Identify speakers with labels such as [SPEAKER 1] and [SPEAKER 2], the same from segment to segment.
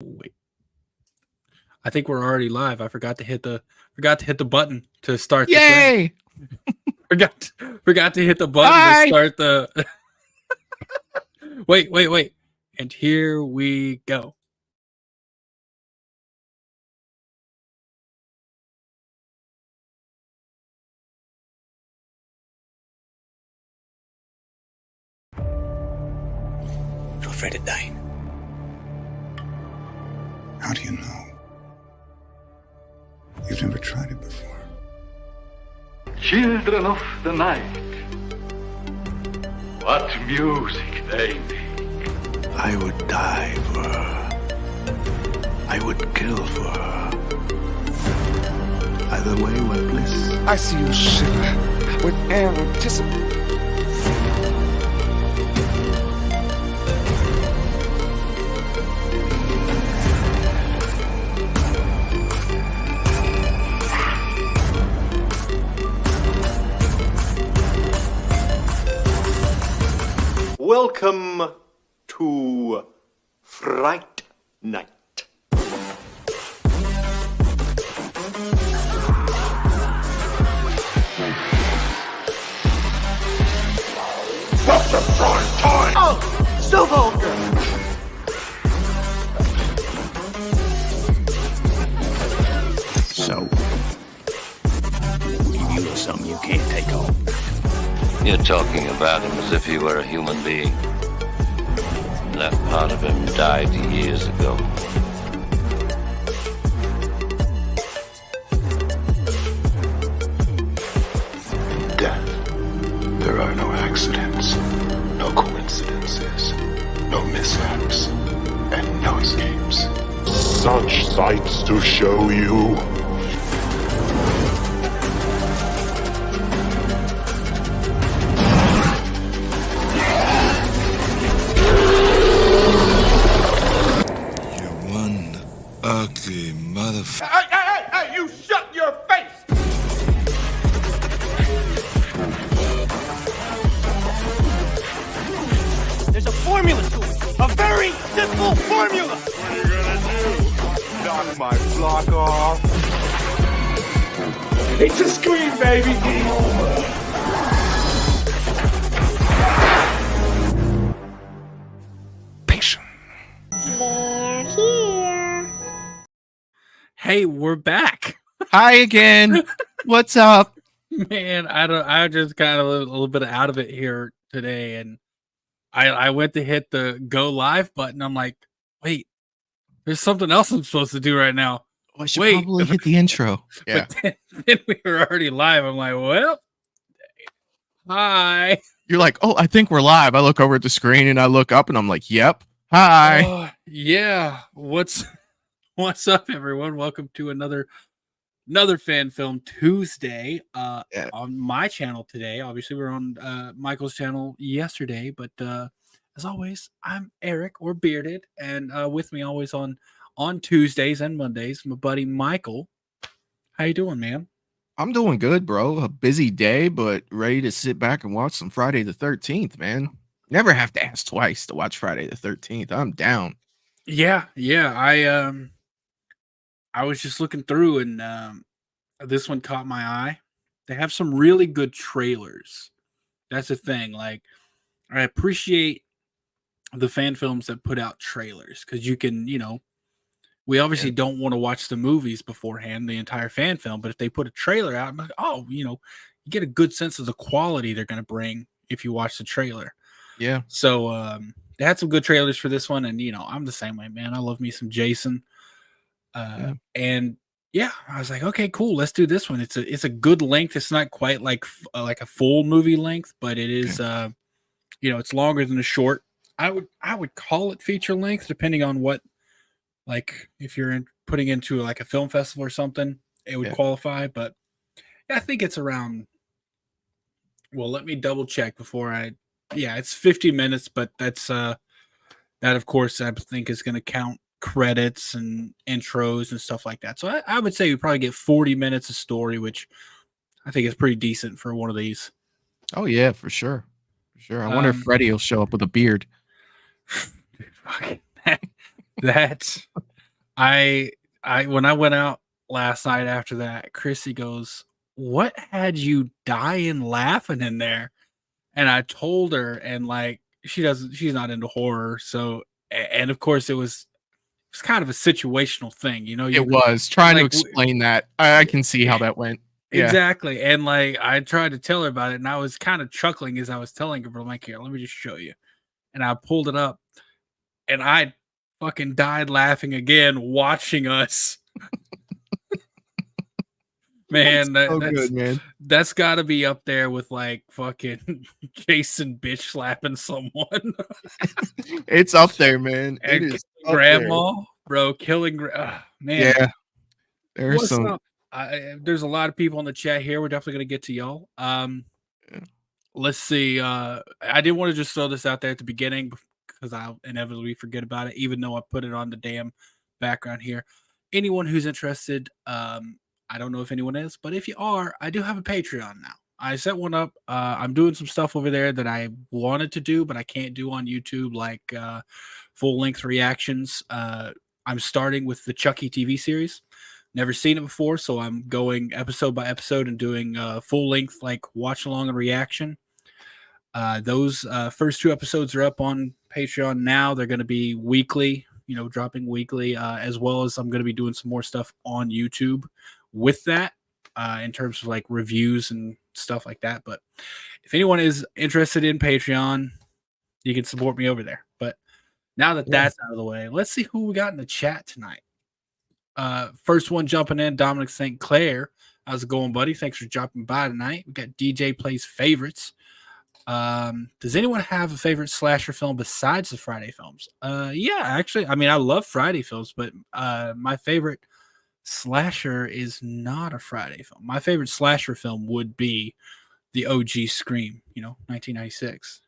[SPEAKER 1] Wait, I think we're already live. I forgot to hit the button to start the thing.
[SPEAKER 2] Yay!
[SPEAKER 1] Forgot to hit the button
[SPEAKER 2] Hi!
[SPEAKER 1] to start the. Wait, and here we go.
[SPEAKER 3] You're afraid of dying.
[SPEAKER 4] How do you know? You've never tried it before.
[SPEAKER 5] Children of the night, what music they make.
[SPEAKER 3] I would die for her. I would kill for her. Either way were bliss.
[SPEAKER 6] I see you shiver with anticipation.
[SPEAKER 7] Welcome to Fright Night.
[SPEAKER 5] What's the prime time?
[SPEAKER 7] Oh, so vulgar.
[SPEAKER 3] So, you know something you can't take home.
[SPEAKER 8] You're talking about him as if he were a human being. That part of him died years ago.
[SPEAKER 4] Death. There are no accidents, no coincidences, no mishaps, and no escapes.
[SPEAKER 5] Such sights to show you.
[SPEAKER 4] You one ugly motherfucker.
[SPEAKER 5] Hey, you shut your face!
[SPEAKER 7] There's a formula to it. A very simple formula.
[SPEAKER 5] What are you gonna do? Knock my block off? It's a scream, baby! Game over.
[SPEAKER 6] They're here.
[SPEAKER 1] Hey, we're back,
[SPEAKER 2] Hi again. What's up?
[SPEAKER 1] man. I just got a little bit out of it here today, and I went to hit the go live button. I'm like, wait, there's something else I'm supposed to do right now.
[SPEAKER 2] I should
[SPEAKER 1] Wait.
[SPEAKER 2] probably hit the intro. Yeah.
[SPEAKER 1] But then we were already live. I'm like, well, hi.
[SPEAKER 2] You're like, oh, I think we're live. I look over at the screen and I look up and I'm like, yep. Hi.
[SPEAKER 1] Oh, yeah. What's up, everyone? Welcome to another Fan Film Tuesday.
[SPEAKER 2] Yeah.
[SPEAKER 1] On my channel today. Obviously, we're on Michael's channel yesterday, but as always, I'm Eric or Bearded, and with me always on Tuesdays and Mondays, my buddy Michael. How you doing, man?
[SPEAKER 2] I'm doing good, bro. A busy day, but ready to sit back and watch some Friday the 13th, man. Never have to ask twice to watch Friday the 13th. I'm down.
[SPEAKER 1] Yeah. I was just looking through, and this one caught my eye. They have some really good trailers. That's the thing. Like, I appreciate the fan films that put out trailers because you can, we obviously don't want to watch the movies beforehand, the entire fan film, but if they put a trailer out, I'm like, oh, you get a good sense of the quality they're going to bring if you watch the trailer.
[SPEAKER 2] Yeah.
[SPEAKER 1] So they had some good trailers for this one, and I'm the same way, man. I love me some Jason. And yeah, I was like, okay, cool, let's do this one. It's a good length. It's not quite like a full movie length, but it is it's longer than a short. I would call it feature length, depending on what, like, if you're putting into like a film festival or something, it would qualify. But yeah, I think it's around. Well, let me double check before it's 50 minutes, but that's that of course I think is going to count credits and intros and stuff like that. So I would say we probably get 40 minutes of story, which I think is pretty decent for one of these.
[SPEAKER 2] Oh yeah, for sure. For sure. I wonder if Freddy will show up with a beard.
[SPEAKER 1] That's when I went out last night after that, Chrissy goes, "What had you dying laughing in there?" And I told her, and like she's not into horror, so and of course it was kind of a situational thing, you know.
[SPEAKER 2] It was trying to
[SPEAKER 1] like,
[SPEAKER 2] explain that. I can see how that went. Yeah.
[SPEAKER 1] Exactly. And like I tried to tell her about it, and I was kind of chuckling as I was telling her, but I'm like, here, let me just show you. And I pulled it up, and I fucking died laughing again watching us. Man,
[SPEAKER 2] Good, man.
[SPEAKER 1] That's got to be up there with like fucking Jason bitch slapping someone.
[SPEAKER 2] It's up there, man. It
[SPEAKER 1] And
[SPEAKER 2] is
[SPEAKER 1] grandma, bro, killing. Man,
[SPEAKER 2] yeah. There's
[SPEAKER 1] what's
[SPEAKER 2] some.
[SPEAKER 1] up? There's a lot of people in the chat here. We're definitely gonna get to y'all. Let's see. I didn't want to just throw this out there at the beginning because I'll inevitably forget about it, even though I put it on the damn background here. Anyone who's interested, I don't know if anyone is, but if you are, I do have a Patreon now. I set one up. I'm doing some stuff over there that I wanted to do, but I can't do on YouTube, like full-length reactions. I'm starting with the Chucky TV series. Never seen it before, so I'm going episode by episode and doing full-length, like watch-along and reaction. Those first 2 episodes are up on Patreon now. They're going to be weekly, dropping weekly, as well as I'm going to be doing some more stuff on YouTube with that, in terms of like reviews and stuff like that. But if anyone is interested in Patreon, you can support me over there. But now that that's out of the way, let's see who we got in the chat tonight. First one jumping in, Dominic St. Clair. How's it going, buddy? Thanks for dropping by tonight. We got DJ Plays Favorites. Does anyone have a favorite slasher film besides the Friday films? Yeah, actually, I mean, I love Friday films, but my favorite slasher is not a Friday film. My favorite slasher film would be the OG Scream, 1996.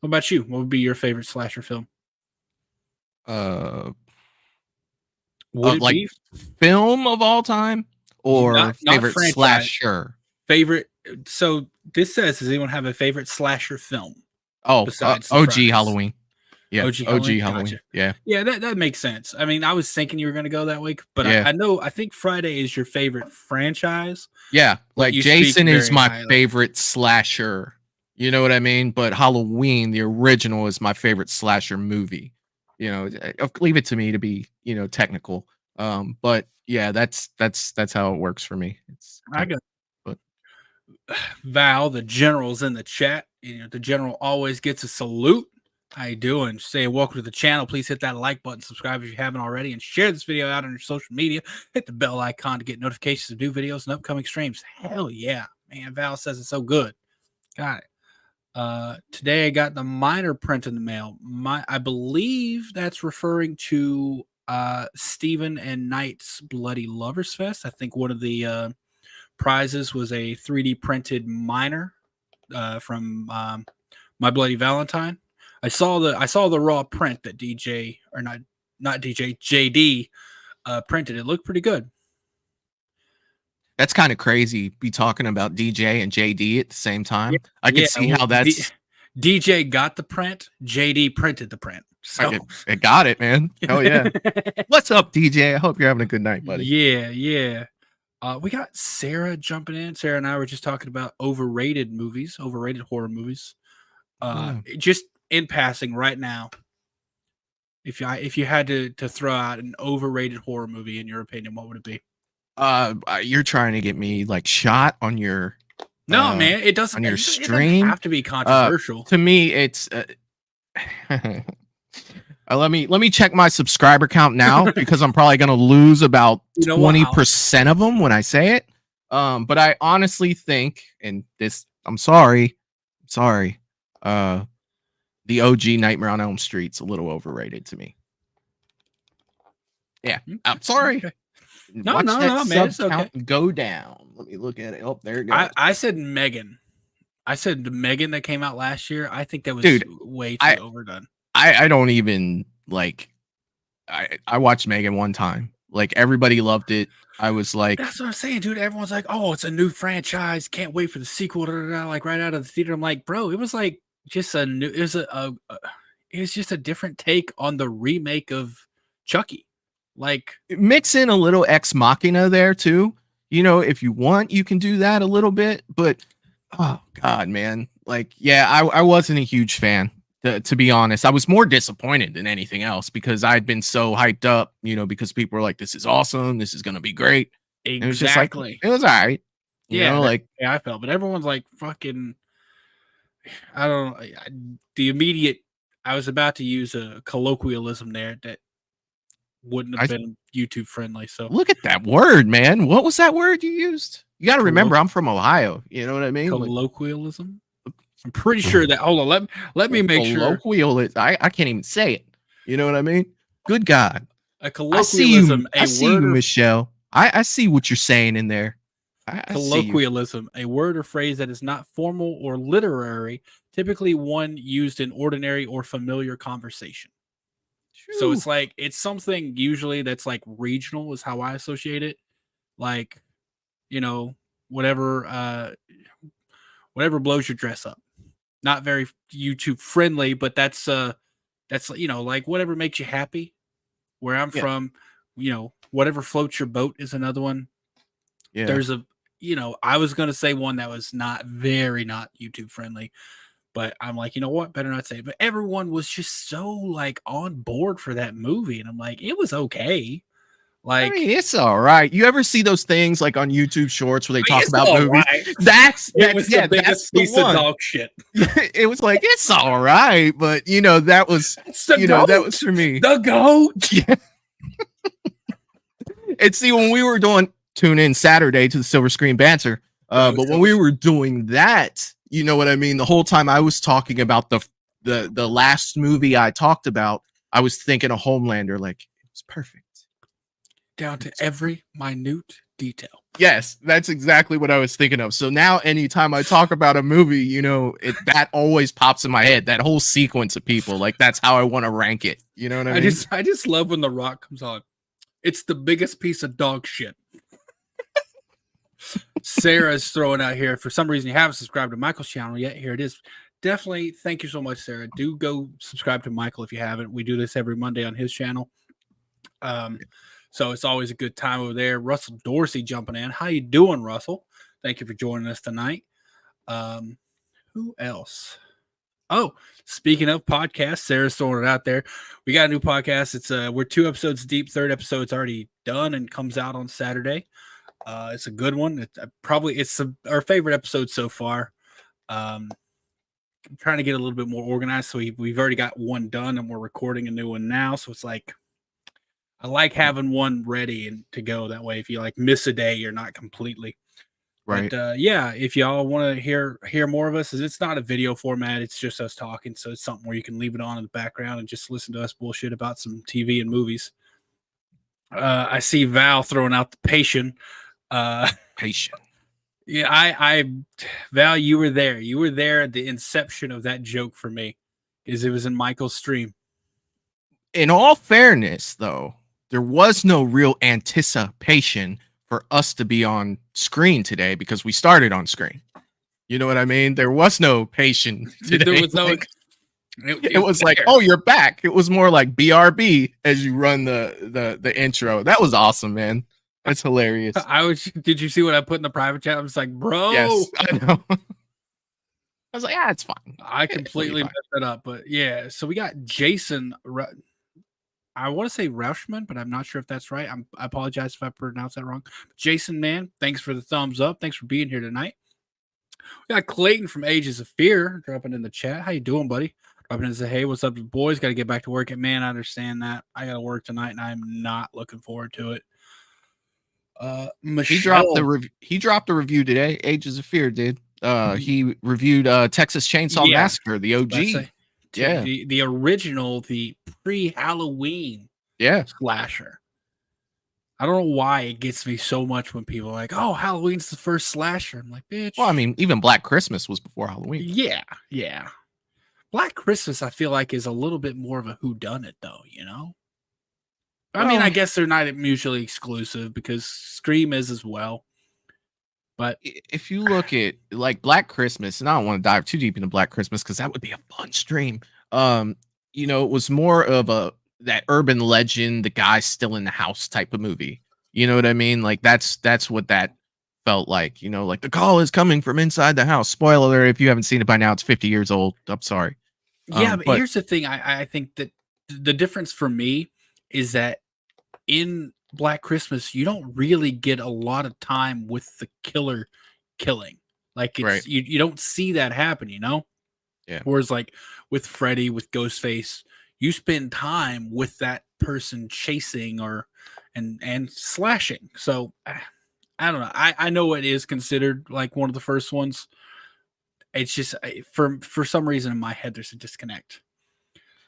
[SPEAKER 1] What about you? What would be your favorite slasher film?
[SPEAKER 2] Would
[SPEAKER 1] it
[SPEAKER 2] like
[SPEAKER 1] be
[SPEAKER 2] film of all time or
[SPEAKER 1] not
[SPEAKER 2] favorite
[SPEAKER 1] franchise.
[SPEAKER 2] slasher?
[SPEAKER 1] Favorite. So this says, does anyone have a favorite slasher film?
[SPEAKER 2] Oh,
[SPEAKER 1] besides the
[SPEAKER 2] OG
[SPEAKER 1] Fridays?
[SPEAKER 2] Halloween. Yeah,
[SPEAKER 1] OG Halloween? Gotcha.
[SPEAKER 2] Yeah.
[SPEAKER 1] Yeah, that makes sense. I mean, I was thinking you were going to go that way, but
[SPEAKER 2] Yeah.
[SPEAKER 1] I think Friday is your favorite franchise.
[SPEAKER 2] Yeah, like
[SPEAKER 1] you speak
[SPEAKER 2] Jason is
[SPEAKER 1] very
[SPEAKER 2] my
[SPEAKER 1] highly.
[SPEAKER 2] favorite slasher. You know what I mean? But Halloween, the original, is my favorite slasher movie. Leave it to me to be, technical. But yeah, that's how it works for me.
[SPEAKER 1] I got Val, the general's in the chat. The general always gets a salute. How you doing? Say welcome to the channel. Please hit that like button, subscribe if you haven't already, and share this video out on your social media. Hit the bell icon to get notifications of new videos and upcoming streams. Hell yeah, man! Val says it's so good. Got it. Today I got the minor print in the mail. I believe that's referring to Stephen and Knight's Bloody Lovers Fest. I think one of the prizes was a 3D printed minor from My Bloody Valentine. I saw the raw print that DJ, or not DJ, JD printed. It looked pretty good.
[SPEAKER 2] That's kind of crazy. Be talking about DJ and JD at the same time.
[SPEAKER 1] Yeah,
[SPEAKER 2] I can see how that's.
[SPEAKER 1] DJ got the print. JD printed the print. So
[SPEAKER 2] I got it, man. Hell yeah. What's up, DJ? I hope you're having a good night, buddy.
[SPEAKER 1] Yeah. We got Sarah jumping in. Sarah and I were just talking about overrated horror movies. Just in passing right now, if you had to throw out an overrated horror movie in your opinion, what would it be?
[SPEAKER 2] You're trying to get me like shot on your
[SPEAKER 1] no man, it doesn't
[SPEAKER 2] on your
[SPEAKER 1] it doesn't
[SPEAKER 2] stream
[SPEAKER 1] have to be controversial.
[SPEAKER 2] To me, it's let me check my subscriber count now because I'm probably gonna lose about 20% of them when I say it. But I honestly think, and this, I'm sorry, the OG Nightmare on Elm Street's a little overrated to me. Yeah, I'm sorry.
[SPEAKER 1] Okay. No, man, it's okay.
[SPEAKER 2] Go down. Let me look at it. Oh, there it goes.
[SPEAKER 1] I said Megan. I said the Megan that came out last year. I think that was way too overdone.
[SPEAKER 2] I don't even like. I watched Megan one time. Like everybody loved it. I was like,
[SPEAKER 1] that's what I'm saying, dude. Everyone's like, oh, it's a new franchise. Can't wait for the sequel. Like right out of the theater. I'm like, bro, it was like just a new. It was just a different take on the remake of Chucky. Like,
[SPEAKER 2] mix in a little Ex Machina there too. You know, if you want, you can do that a little bit. But oh god, man, like, yeah, I wasn't a huge fan. To be honest, I was more disappointed than anything else because I'd been so hyped up, you know, because people were like, "This is awesome, this is gonna be great." And it was just like,
[SPEAKER 1] exactly.
[SPEAKER 2] it was all right. You
[SPEAKER 1] Yeah,
[SPEAKER 2] know, like,
[SPEAKER 1] I felt, but everyone's like fucking. I don't know. The immediate. I was about to use a colloquialism there that wouldn't have been YouTube friendly. So
[SPEAKER 2] look at that word, man. What was that word you used? You got to remember, I'm from Ohio. You know what I mean? Like,
[SPEAKER 1] colloquialism. I'm pretty sure that. Hold on, let me make sure.
[SPEAKER 2] Colloquial. I can't even say it. You know what I mean? Good God.
[SPEAKER 1] A colloquialism.
[SPEAKER 2] I see you, Michelle. I see what you're saying in there.
[SPEAKER 1] Colloquialism, a word or phrase that is not formal or literary, typically one used in ordinary or familiar conversation. So it's like, it's something usually that's like regional is how I associate it. Like, you know, whatever blows your dress up. Not very YouTube friendly, but that's you know, like whatever makes you happy. Where I'm from, you know, whatever floats your boat is another one.
[SPEAKER 2] Yeah.
[SPEAKER 1] There's a, you know, I was going to say one that was not YouTube friendly, but I'm like, you know what? Better not say it. But everyone was just so like on board for that movie. And I'm like, it was okay. Like,
[SPEAKER 2] I mean, it's all right. You ever see those things like on YouTube Shorts where they talk about movies?
[SPEAKER 1] Right.
[SPEAKER 2] It
[SPEAKER 1] was the biggest piece of dog shit.
[SPEAKER 2] It was like, it's all right, but you know, that was that was for me.
[SPEAKER 1] The goat.
[SPEAKER 2] Yeah. And see, when we were doing tune in Saturday to the Silver Screen Banter, but when we were doing that, you know what I mean? The whole time I was talking about the last movie I talked about, I was thinking of Homelander, like it was perfect.
[SPEAKER 1] Down to every minute detail.
[SPEAKER 2] Yes, that's exactly what I was thinking of. So now anytime I talk about a movie, you know, that always pops in my head, that whole sequence of people. Like that's how I want to rank it. You know what I mean?
[SPEAKER 1] I just love when The Rock comes on. It's the biggest piece of dog shit. Sarah's throwing out here. For some reason, you haven't subscribed to Michael's channel yet. Here it is. Definitely. Thank you so much, Sarah. Do go subscribe to Michael if you haven't. We do this every Monday on his channel. So it's always a good time over there. Russell Dorsey jumping in. How you doing, Russell? Thank you for joining us tonight. Who else? Oh, speaking of podcasts, Sarah's throwing it out there. We got a new podcast. It's we're 2 episodes deep. 3rd episode's already done and comes out on Saturday. It's a good one. It's our favorite episode so far. I'm trying to get a little bit more organized. So we've already got one done and we're recording a new one now. So it's like, I like having one ready and to go. That way, if you like miss a day, you're not completely
[SPEAKER 2] right.
[SPEAKER 1] But yeah, if y'all want to hear more of us, it's not a video format. It's just us talking. So it's something where you can leave it on in the background and just listen to us bullshit about some TV and movies. I see Val throwing out the patient.
[SPEAKER 2] Patient.
[SPEAKER 1] Yeah, Val, you were there. You were there at the inception of that joke for me, because it was in Michael's stream.
[SPEAKER 2] In all fairness, though, there was no real anticipation for us to be on screen today because we started on screen. You know what I mean? There was no patient today.
[SPEAKER 1] There was no.
[SPEAKER 2] Like, it was like, oh, you're back. It was more like BRB as you run the intro. That was awesome, man. That's hilarious.
[SPEAKER 1] Did you see what I put in the private chat? I was like, bro.
[SPEAKER 2] Yes, I know. I was like, it's fine.
[SPEAKER 1] I completely messed that up, but yeah. So we got Jason. I want to say Rauschman, but I'm not sure if that's right. I apologize if I pronounced that wrong. Jason, man, thanks for the thumbs up. Thanks for being here tonight. We got Clayton from Ages of Fear dropping in the chat. How you doing, buddy? Dropping in and say, hey, what's up, boys? Got to get back to work. And man, I understand that. I got to work tonight, and I'm not looking forward to it. Michelle.
[SPEAKER 2] He dropped a review today. Ages of Fear did. He reviewed Texas Chainsaw Massacre, the OG. Yeah,
[SPEAKER 1] the original, the pre-Halloween slasher. I don't know why it gets me so much when people are like, oh, Halloween's the first slasher. I'm like, bitch.
[SPEAKER 2] Well, I mean, even Black Christmas was before Halloween.
[SPEAKER 1] Yeah. Black Christmas, I feel like, is a little bit more of a whodunit, though, you know? I mean, I guess they're not mutually exclusive because Scream is as well. But
[SPEAKER 2] if you look at like Black Christmas, and I don't want to dive too deep into Black Christmas because that would be a fun stream. You know, it was more of a that urban legend, the guy's still in the house type of movie. You know what I mean? Like that's what that felt like. You know, like the call is coming from inside the house. Spoiler alert, if you haven't seen it by now, it's 50 years old. I'm sorry.
[SPEAKER 1] Yeah, but
[SPEAKER 2] But
[SPEAKER 1] here's the thing. I think that the difference for me is that in Black Christmas, you don't really get a lot of time with the killer killing. Like it's
[SPEAKER 2] Right.
[SPEAKER 1] you don't see that happen, you know?
[SPEAKER 2] Yeah.
[SPEAKER 1] Whereas like with Freddy, with Ghostface, you spend time with that person chasing or and slashing. So I don't know. I know it is considered like one of the first ones. It's just for some reason in my head there's a disconnect.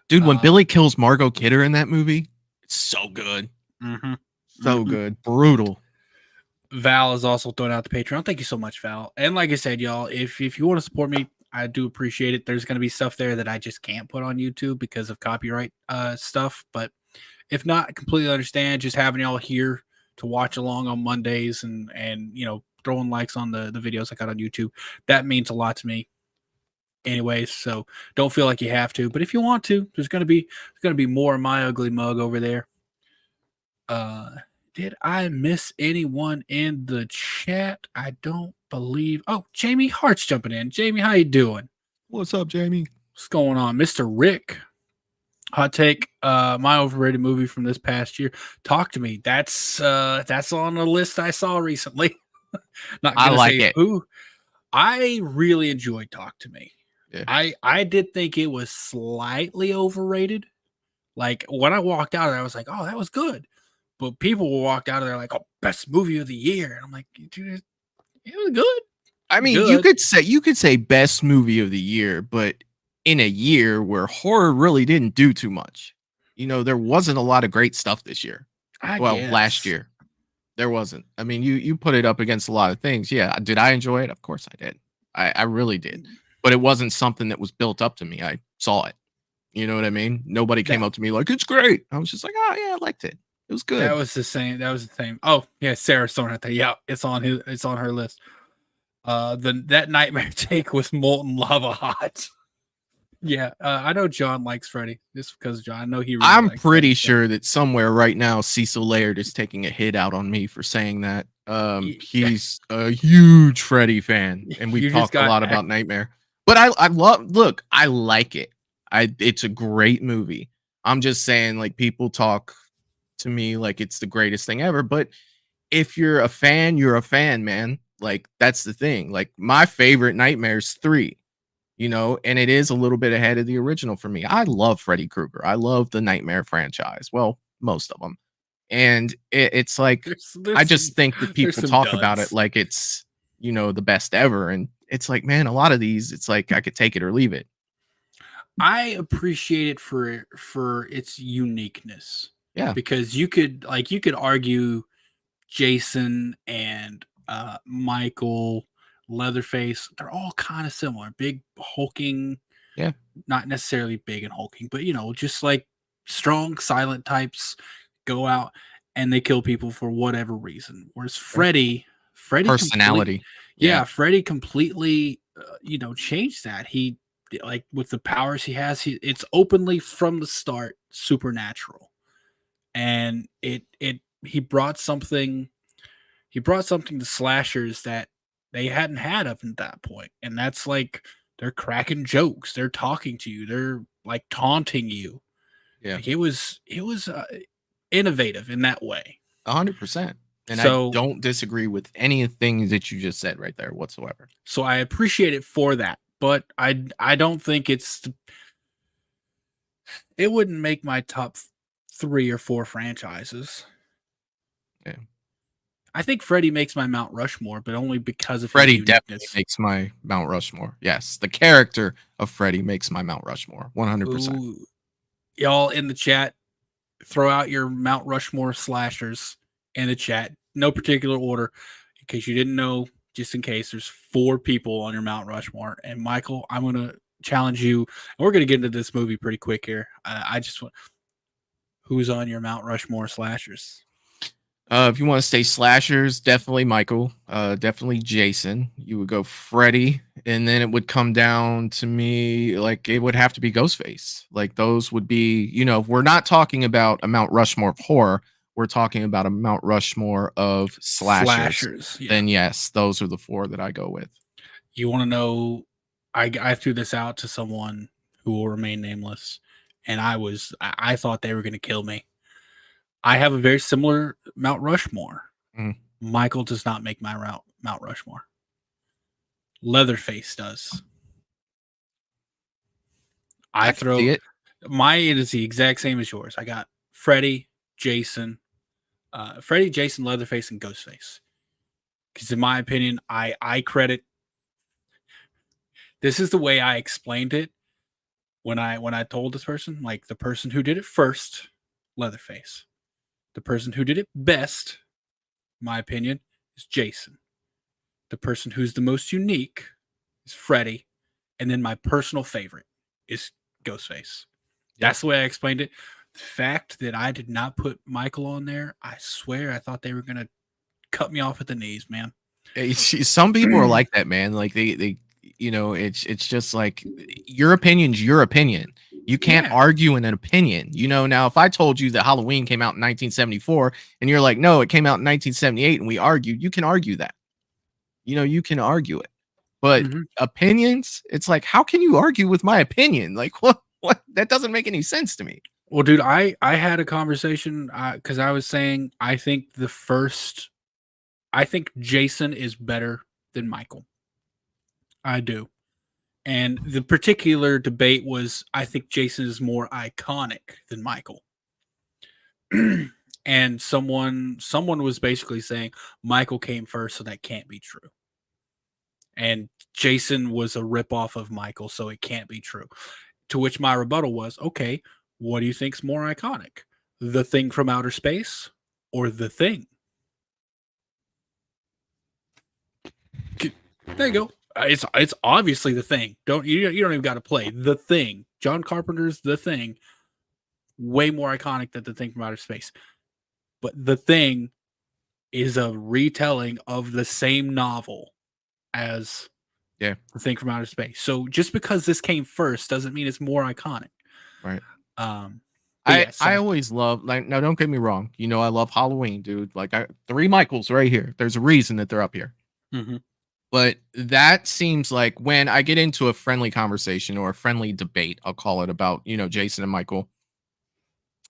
[SPEAKER 2] dude, when
[SPEAKER 1] Uh,
[SPEAKER 2] Billy kills Margot Kidder in that movie, it's so good.
[SPEAKER 1] mhm.
[SPEAKER 2] So
[SPEAKER 1] Mhm.
[SPEAKER 2] good. Brutal.
[SPEAKER 1] Val is also throwing out the Patreon. Thank you so much, Val. And like I said, y'all, if you want to support me, I do appreciate it. There's going to be stuff there that I just can't put on YouTube because of copyright stuff. But if not, I completely understand. Just having y'all here to watch along on Mondays and you know throwing likes on the videos I got on YouTube, that means a lot to me. Anyways, so don't feel like you have to, but if you want to, there's gonna be more of my ugly mug over there. Did I miss anyone in the chat? I don't believe. Oh, Jamie Hart's jumping in. Jamie, how you doing?
[SPEAKER 2] What's up, Jamie?
[SPEAKER 1] What's going on, Mr. Rick? Hot take. My overrated movie from this past year. Talk to me. That's on a list I saw recently. Not
[SPEAKER 2] I
[SPEAKER 1] gonna
[SPEAKER 2] like
[SPEAKER 1] say
[SPEAKER 2] it.
[SPEAKER 1] who. I really enjoyed Talk to Me.
[SPEAKER 2] Yeah.
[SPEAKER 1] I did think it was slightly overrated. Like when I walked out of there, I was like, oh, that was good. But people will walk out of there like, oh, best movie of the year. And I'm like, dude, it was good.
[SPEAKER 2] I mean,
[SPEAKER 1] Good.
[SPEAKER 2] you could say best movie of the year, but in a year where horror really didn't do too much. You know, there wasn't a lot of great stuff this year. Last
[SPEAKER 1] guess.
[SPEAKER 2] year. There wasn't. I mean, you put it up against a lot of things. Yeah. Did I enjoy it? Of course I did. I really did. But it wasn't something that was built up to me. I saw it. You know what I mean? Nobody came up to me like, it's great. I was just like, oh yeah, I liked it. It was good.
[SPEAKER 1] That was the same. That was the same. Oh, yeah, Sarah's throwing it there. Yeah, it's on her list. That nightmare take was molten lava hot. Yeah, I know John likes Freddy. Just because John, I know he. Really
[SPEAKER 2] I'm
[SPEAKER 1] likes
[SPEAKER 2] pretty
[SPEAKER 1] Freddy,
[SPEAKER 2] sure that somewhere right now, Cecil Laird is taking a hit out on me for saying that. He's a huge Freddy fan, and
[SPEAKER 1] You
[SPEAKER 2] we've
[SPEAKER 1] just
[SPEAKER 2] talked a
[SPEAKER 1] got-
[SPEAKER 2] lot about Nightmare. But I like it. It's a great movie. I'm just saying, like, people talk to me like it's the greatest thing ever. But if you're a fan, you're a fan, man. Like, that's the thing. Like, my favorite Nightmare's 3. You know, and it is a little bit ahead of the original for me. I love Freddy Krueger. I love the Nightmare franchise. Well, most of them. And it's like,
[SPEAKER 1] There's
[SPEAKER 2] I just
[SPEAKER 1] some-
[SPEAKER 2] think that
[SPEAKER 1] there's
[SPEAKER 2] people
[SPEAKER 1] some
[SPEAKER 2] talk about it
[SPEAKER 1] duds.
[SPEAKER 2] like it's, you know, the best ever. And it's like, man, a lot of these, it's like I could take it or leave it.
[SPEAKER 1] I appreciate it for its uniqueness.
[SPEAKER 2] Yeah.
[SPEAKER 1] Because you could argue Jason and Michael, Leatherface, they're all kind of similar. Big hulking,
[SPEAKER 2] Yeah.
[SPEAKER 1] not necessarily big and hulking, but you know, just like strong silent types go out and they kill people for whatever reason. Whereas Freddy
[SPEAKER 2] Personality.
[SPEAKER 1] Freddy completely you know, changed that. He, like, with the powers he has, it's openly from the start supernatural. And he brought something to slashers that they hadn't had up at that point. And that's like, they're cracking jokes, they're talking to you, they're like taunting you.
[SPEAKER 2] Yeah.
[SPEAKER 1] Like, it was innovative in that way.
[SPEAKER 2] 100%. And
[SPEAKER 1] So-
[SPEAKER 2] I don't disagree with anything that you just said right there whatsoever.
[SPEAKER 1] So I appreciate it for that, but I don't think it wouldn't make my top 3 or 4 franchises.
[SPEAKER 2] Yeah.
[SPEAKER 1] I think Freddy makes my Mount Rushmore, but only because of
[SPEAKER 2] Freddy
[SPEAKER 1] his
[SPEAKER 2] definitely
[SPEAKER 1] uniqueness.
[SPEAKER 2] makes my Mount Rushmore. Yes, the character of Freddy makes my Mount Rushmore. 100%.
[SPEAKER 1] Ooh. Y'all in the chat, throw out your Mount Rushmore slashers in the chat. No particular order, in case you didn't know, just in case. There's 4 people on your Mount Rushmore. And Michael, I'm going to challenge you. And we're going to get into this movie pretty quick here. I just want, who's on your Mount Rushmore slashers?
[SPEAKER 2] If you want to stay slashers, definitely Michael. Definitely Jason. You would go Freddy, and then it would come down to me. Like it would have to be Ghostface. Like those would be, if we're not talking about a Mount Rushmore of horror, we're talking about a Mount Rushmore of slashers.
[SPEAKER 1] Yeah.
[SPEAKER 2] Then yes, those are the four that I go with.
[SPEAKER 1] You want to know? I threw this out to someone who will remain nameless, and I thought they were going to kill me. I have a very similar Mount Rushmore.
[SPEAKER 2] Mm.
[SPEAKER 1] Michael does not make my Mount Rushmore. Leatherface does. I throw
[SPEAKER 2] it.
[SPEAKER 1] Mine is the exact same as yours. I got Freddy, Jason, Leatherface, and Ghostface. Because in my opinion, I credit. This is the way I explained it when I told this person, like the person who did it first, Leatherface. The person who did it best, in my opinion, is Jason. The person who's the most unique is Freddy. And then my personal favorite is Ghostface. That's the way I explained it. The fact that I did not put Michael on there, I swear I thought they were going to cut me off at the knees, man.
[SPEAKER 2] Some people are like that, man. Like they it's just like your opinion's your opinion. You can't argue in an opinion. Now if I told you that Halloween came out in 1974 and you're like, no, it came out in 1978 and we argued, you can argue that. You can argue it. But opinions, it's like, how can you argue with my opinion? Like what? That doesn't make any sense to me.
[SPEAKER 1] Well, dude, I had a conversation because I was saying I think Jason is better than Michael. I do. And the particular debate was, I think Jason is more iconic than Michael. And someone was basically saying Michael came first, so that can't be true. And Jason was a ripoff of Michael, so it can't be true. To which my rebuttal was, okay, what do you think's more iconic? The Thing from Outer Space or The Thing? There you go. It's obviously The Thing. You don't even got to play The Thing. John Carpenter's The Thing, way more iconic than The Thing from Outer Space. But The Thing is a retelling of the same novel as The Thing from Outer Space. So just because this came first doesn't mean it's more iconic.
[SPEAKER 2] Right. I always love, like, now don't get me wrong. I love Halloween, dude. Like 3 Michaels right here. There's a reason that they're up here.
[SPEAKER 1] Mm-hmm.
[SPEAKER 2] But that seems like when I get into a friendly conversation or a friendly debate, I'll call it, about, Jason and Michael.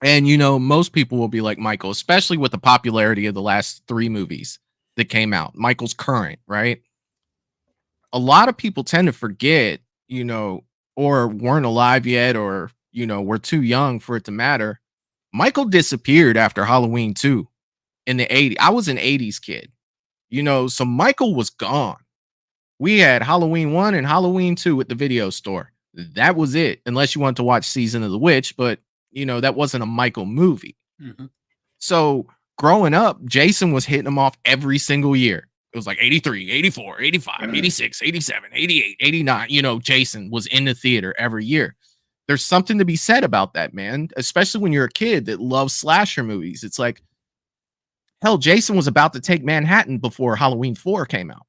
[SPEAKER 2] And, most people will be like Michael, especially with the popularity of the last 3 movies that came out. Michael's current, right? A lot of people tend to forget, or weren't alive yet, or, were too young for it to matter. Michael disappeared after Halloween 2 in the 80s. I was an 80s kid, so Michael was gone. We had Halloween 1 and Halloween 2 at the video store. That was it, unless you wanted to watch Season of the Witch, but, that wasn't a Michael movie.
[SPEAKER 1] Mm-hmm.
[SPEAKER 2] So growing up, Jason was hitting them off every single year. It was like 83, 84, 85, 86, 87, 88, 89. Jason was in the theater every year. There's something to be said about that, man, especially when you're a kid that loves slasher movies. It's like, hell, Jason was about to take Manhattan before Halloween 4 came out.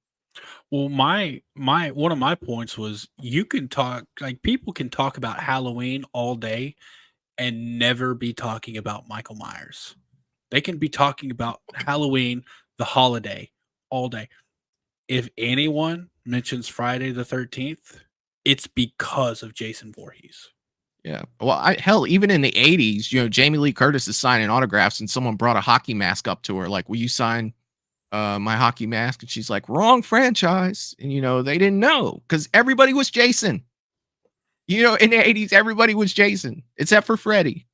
[SPEAKER 1] Well, my one of my points was, you can talk, like, people can talk about Halloween all day and never be talking about Michael Myers. They can be talking about Halloween, the holiday, all day. If anyone mentions Friday the 13th, it's because of Jason Voorhees.
[SPEAKER 2] Yeah. Well, hell, even in the 80s, Jamie Lee Curtis is signing autographs and someone brought a hockey mask up to her. Like, will you sign my hockey mask? And she's like, wrong franchise. And, they didn't know because everybody was Jason. In the 80s, everybody was Jason except for Freddy.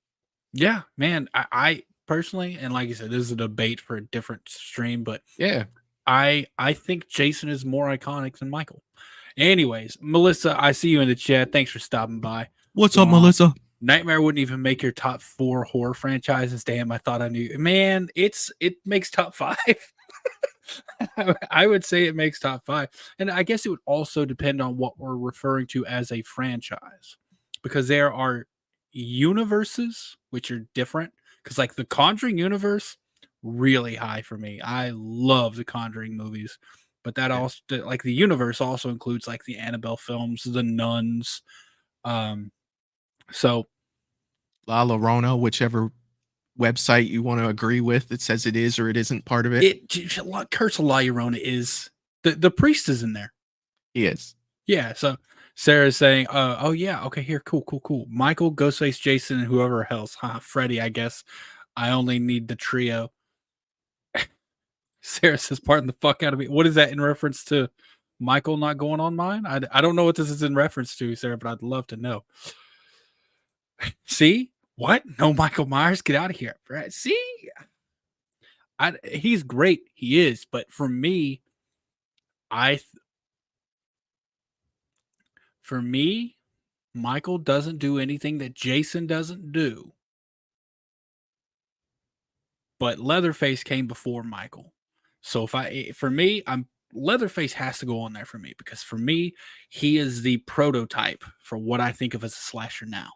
[SPEAKER 1] Yeah, man. I personally, and like you said, this is a debate for a different stream, but
[SPEAKER 2] yeah,
[SPEAKER 1] I think Jason is more iconic than Michael. Anyways, Melissa, I see you in the chat. Thanks for stopping by.
[SPEAKER 2] What's up, Melissa?
[SPEAKER 1] Nightmare wouldn't even make your top 4 horror franchises. Damn, I thought I knew. Man, it makes top 5. I would say it makes top 5. And I guess it would also depend on what we're referring to as a franchise, because there are universes which are different. Because like the Conjuring universe really high for me. I love the Conjuring movies, but that also like the universe also includes like the Annabelle films, the Nuns. So
[SPEAKER 2] La Llorona, whichever website you want to agree with, it says it is or it isn't part of it.
[SPEAKER 1] Curse of La Llorona is the priest is in there.
[SPEAKER 2] He is.
[SPEAKER 1] Yeah. So Sarah's saying, oh yeah, okay, here, cool. Michael, Ghostface, Jason, and whoever else. Freddy, I guess. I only need the trio. Sarah says, pardon the fuck out of me. What is that in reference to Michael not going on mine? I don't know what this is in reference to, Sarah, but I'd love to know. See? What? No Michael Myers? Get out of here. Right? See? He's great. He is. But for me, Michael doesn't do anything that Jason doesn't do. But Leatherface came before Michael. So Leatherface has to go on there for me, because for me, he is the prototype for what I think of as a slasher now.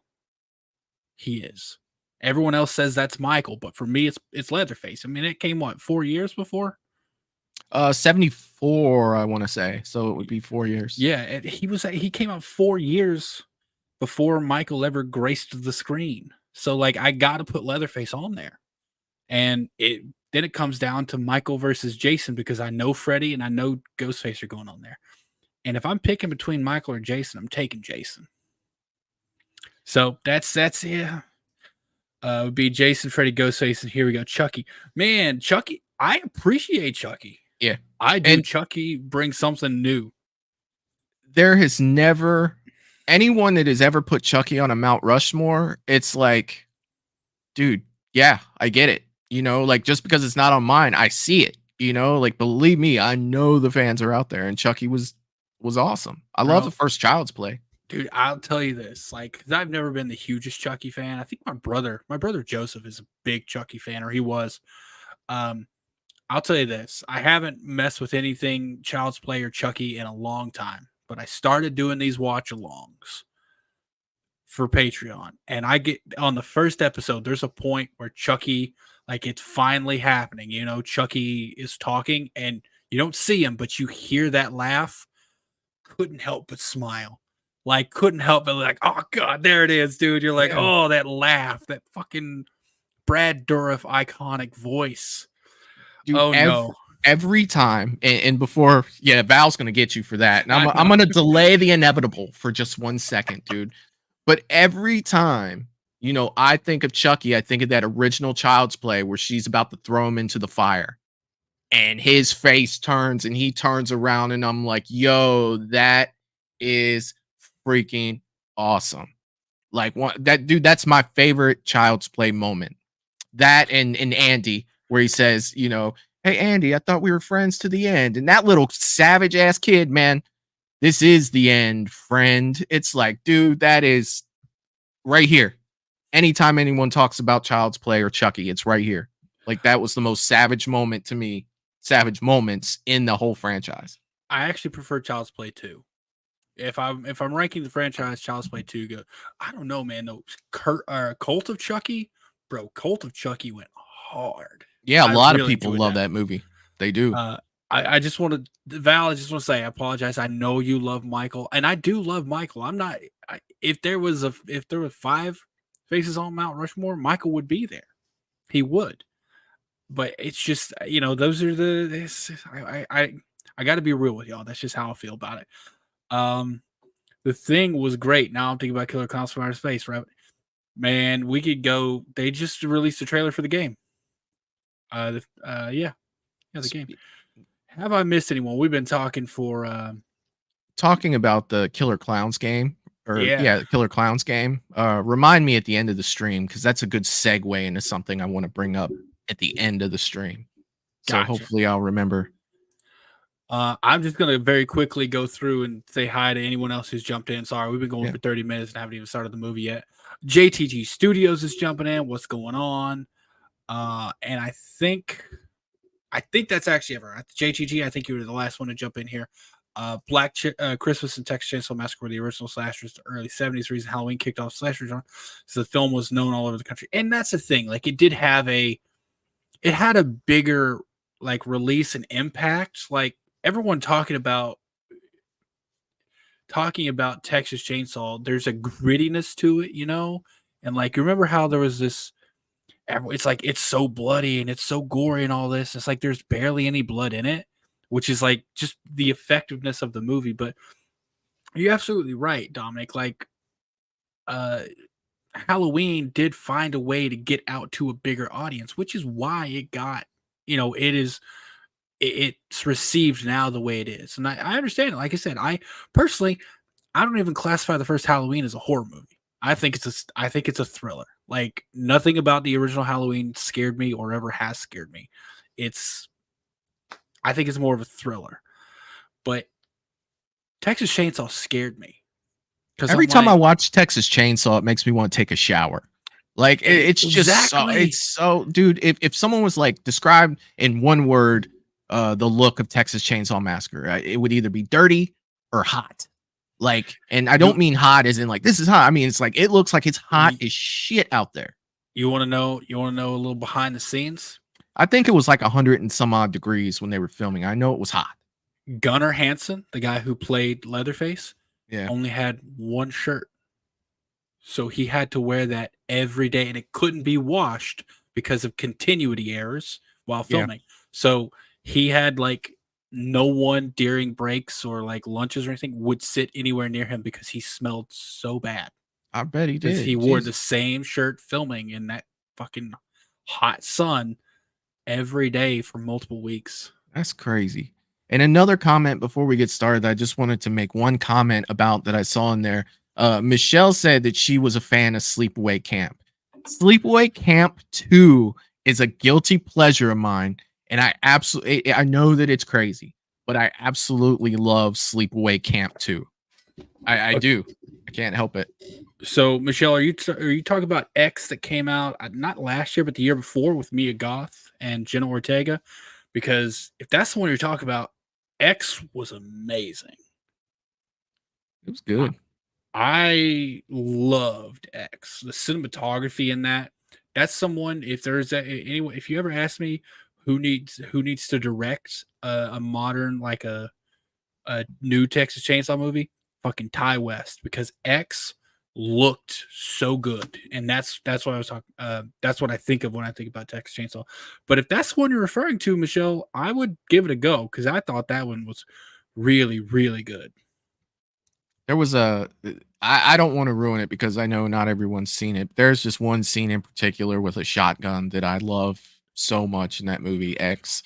[SPEAKER 1] He is. Everyone else says that's Michael, but for me, it's Leatherface. I mean, it came 4 years before?
[SPEAKER 2] 74, I want to say. So it would be 4 years.
[SPEAKER 1] Yeah, he came out 4 years before Michael ever graced the screen. So like, I got to put Leatherface on there. And then it comes down to Michael versus Jason, because I know Freddy and I know Ghostface are going on there. And if I'm picking between Michael or Jason, I'm taking Jason. So that's yeah. Would be Jason, Freddy, Ghostface, and here we go, Chucky. Man, Chucky, I appreciate Chucky.
[SPEAKER 2] Yeah,
[SPEAKER 1] I do. And Chucky brings something new.
[SPEAKER 2] There has never anyone that has ever put Chucky on a Mount Rushmore. It's like, dude, yeah, I get it. You know, like, just because it's not on mine, I see it. You know, like, believe me, I know the fans are out there, and Chucky was awesome. I love the first Child's Play.
[SPEAKER 1] Dude, I'll tell you this, like, because I've never been the hugest Chucky fan. I think my brother Joseph is a big Chucky fan, or he was. I'll tell you this, I haven't messed with anything Child's Play or Chucky in a long time, but I started doing these watch-alongs for Patreon, and I get on the first episode, there's a point where Chucky, like, it's finally happening. You know, Chucky is talking, and you don't see him, but you hear that laugh. Couldn't help but smile. Like, couldn't help but like, oh God, there it is, dude. You're like, oh, that laugh, that fucking Brad Dourif iconic voice.
[SPEAKER 2] Dude,
[SPEAKER 1] no.
[SPEAKER 2] Every time, and before, Val's gonna get you for that. And I'm gonna delay the inevitable for just 1 second, dude. But every time, you know, I think of Chucky, I think of that original Child's Play where she's about to throw him into the fire, and his face turns, and he turns around, and I'm like, yo, that is freaking awesome. Like, that's my favorite Child's Play moment. That and Andy, where he says, you know, hey Andy, I thought we were friends to the end. And that little savage ass kid, man, this is the end, friend. It's like, dude, that is right here. Anytime anyone talks about Child's Play or Chucky, it's right here. Like, that was the most savage moment to me, savage moments in the whole franchise.
[SPEAKER 1] I actually prefer Child's Play 2. If I'm ranking the franchise, Child's Play 2 go. I don't know, man. No, Cult of Chucky, bro. Cult of Chucky went hard.
[SPEAKER 2] Yeah, a lot of people love that movie. They do.
[SPEAKER 1] I just want to, Val, I just want to say, I apologize. I know you love Michael, and I do love Michael. I'm not. If there was 5 faces on Mount Rushmore, Michael would be there. He would. But it's just, you know, those are I got to be real with y'all. That's just how I feel about it. The Thing was great. Now I'm thinking about Killer Clowns from Outer Space, right? Man, we could go. They just released a trailer for the game. The game. Have I missed anyone? We've been talking
[SPEAKER 2] talking about the Killer Clowns game, Killer Clowns game. Remind me at the end of the stream, because that's a good segue into something I want to bring up at the end of the stream. So
[SPEAKER 1] Gotcha.
[SPEAKER 2] Hopefully I'll remember.
[SPEAKER 1] I'm just going to very quickly go through and say hi to anyone else who's jumped in. Sorry, we've been going for 30 minutes and haven't even started the movie yet. JTG Studios is jumping in. What's going on? And I think that's actually everyone. JTG, I think you were the last one to jump in here. Black Christmas and Texas Chainsaw Massacre were the original slashers, the early 70s. Reason Halloween kicked off slasher genre. So the film was known all over the country. And that's the thing. Like, it did have it had a bigger like release and impact. Like everyone talking about Texas Chainsaw, there's a grittiness to it, you know? And like you remember how there was this it's like it's so bloody and it's so gory and all this. It's like there's barely any blood in it, which is like just the effectiveness of the movie. But you're absolutely right, Dominic. Like Halloween did find a way to get out to a bigger audience, which is why it got, it's received now the way it is. And I understand it. Like I said, I personally, I don't even classify the first Halloween as a horror movie. I think it's a thriller. Like nothing about the original Halloween scared me or ever has scared me. I think it's more of a thriller. But Texas Chainsaw scared me.
[SPEAKER 2] Every time I watch Texas Chainsaw, it makes me want to take a shower. Like it's just so, dude. If someone was like described in one word, the look of Texas Chainsaw Massacre, it would either be dirty or hot. Like, and I don't mean hot as in like this is hot. I mean it's like it looks like it's hot as shit out there.
[SPEAKER 1] You want to know a little behind the scenes?
[SPEAKER 2] I think it was like 100 and some odd degrees when they were filming. I know it was hot.
[SPEAKER 1] Gunnar Hansen, the guy who played Leatherface, only had one shirt. So he had to wear that every day and it couldn't be washed because of continuity errors while filming. Yeah. So he had like no one during breaks or like lunches or anything would sit anywhere near him because he smelled so bad.
[SPEAKER 2] I bet he did.
[SPEAKER 1] He wore the same shirt filming in that fucking hot sun every day for multiple weeks.
[SPEAKER 2] That's crazy. And another comment before we get started, I just wanted to make one comment about that I saw in there. Michelle said that she was a fan of Sleepaway Camp. Sleepaway Camp 2 is a guilty pleasure of mine. And I know that it's crazy, but I absolutely love Sleepaway Camp 2. I do. I can't help it.
[SPEAKER 1] So, Michelle, are you talking about X that came out not last year, but the year before with Mia Goth and Jenna Ortega? Because if that's the one you're talking about, X was amazing.
[SPEAKER 2] It was good.
[SPEAKER 1] I loved X. The cinematography in that's someone. If there's anyone, if you ever ask me who needs to direct a modern like a new Texas Chainsaw movie, fucking Ty West, because X looked so good, and that's what I was talking. That's what I think of when I think about Texas Chainsaw. But if that's the one you're referring to, Michelle, I would give it a go because I thought that one was really, really good.
[SPEAKER 2] There was I don't want to ruin it because I know not everyone's seen it. There's just one scene in particular with a shotgun that I love so much in that movie, X.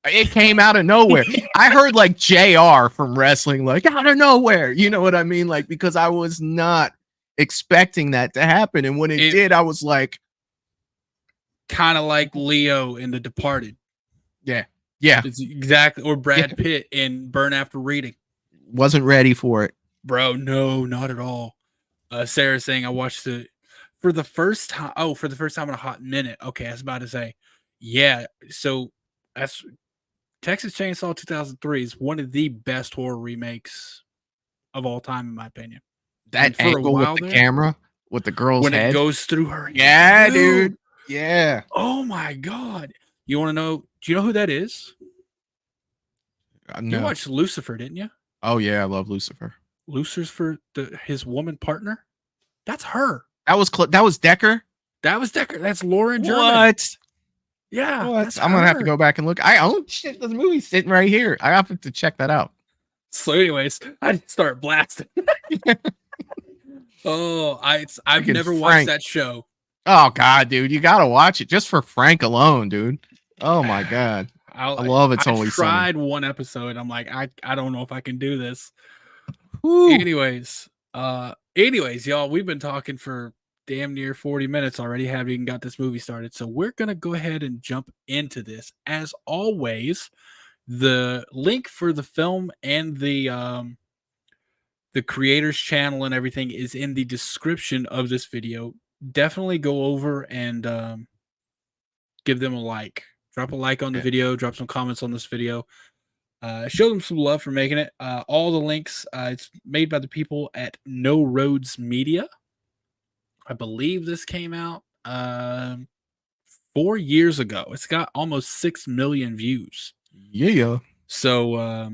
[SPEAKER 2] It came out of nowhere. I heard like JR from wrestling, like out of nowhere. You know what I mean? Like, because I was not expecting that to happen. And when it did, I was like,
[SPEAKER 1] kind of like Leo in The Departed.
[SPEAKER 2] Yeah.
[SPEAKER 1] It's exactly. Or Brad Pitt in Burn After Reading.
[SPEAKER 2] Wasn't ready for it.
[SPEAKER 1] Bro, no, not at all. Sarah's saying I watched it for the first time. Oh, for the first time in a hot minute. Okay, I was about to say, yeah. So that's Texas Chainsaw 2003 is one of the best horror remakes of all time, in my opinion.
[SPEAKER 2] That angle with the camera, with the girl's
[SPEAKER 1] when
[SPEAKER 2] head.
[SPEAKER 1] It goes through her.
[SPEAKER 2] Yeah, dude. Yeah.
[SPEAKER 1] Oh my god. You want to know? Do you know who that is?
[SPEAKER 2] No.
[SPEAKER 1] You watched Lucifer, didn't you?
[SPEAKER 2] Oh yeah, I love Lucifer.
[SPEAKER 1] Lucifer, his woman partner. That's her.
[SPEAKER 2] That was Decker.
[SPEAKER 1] That was Decker. That's Lauren German.
[SPEAKER 2] What?
[SPEAKER 1] Yeah,
[SPEAKER 2] I'm gonna have to go back and look. Shit, the movie's sitting right here. I have to check that out.
[SPEAKER 1] So, anyways, I didn't start blasting. I've never watched that show.
[SPEAKER 2] Oh God, dude, you gotta watch it just for Frank alone, dude. Oh my God, I love It's Always Sunny.
[SPEAKER 1] I tried one episode. I'm like, I don't know if I can do this. Woo. Anyways, y'all, we've been talking for damn near 40 minutes already. Haven't even got this movie started. So we're going to go ahead and jump into this. As always, the link for the film and the creator's channel and everything is in the description of this video. Definitely go over and give them a like. Drop a like on the video. Drop some comments on this video. Show them some love for making it. All the links, it's made by the people at No Roads Media. I believe this came out 4 4 years ago. It's got almost 6 million views.
[SPEAKER 2] Yeah.
[SPEAKER 1] So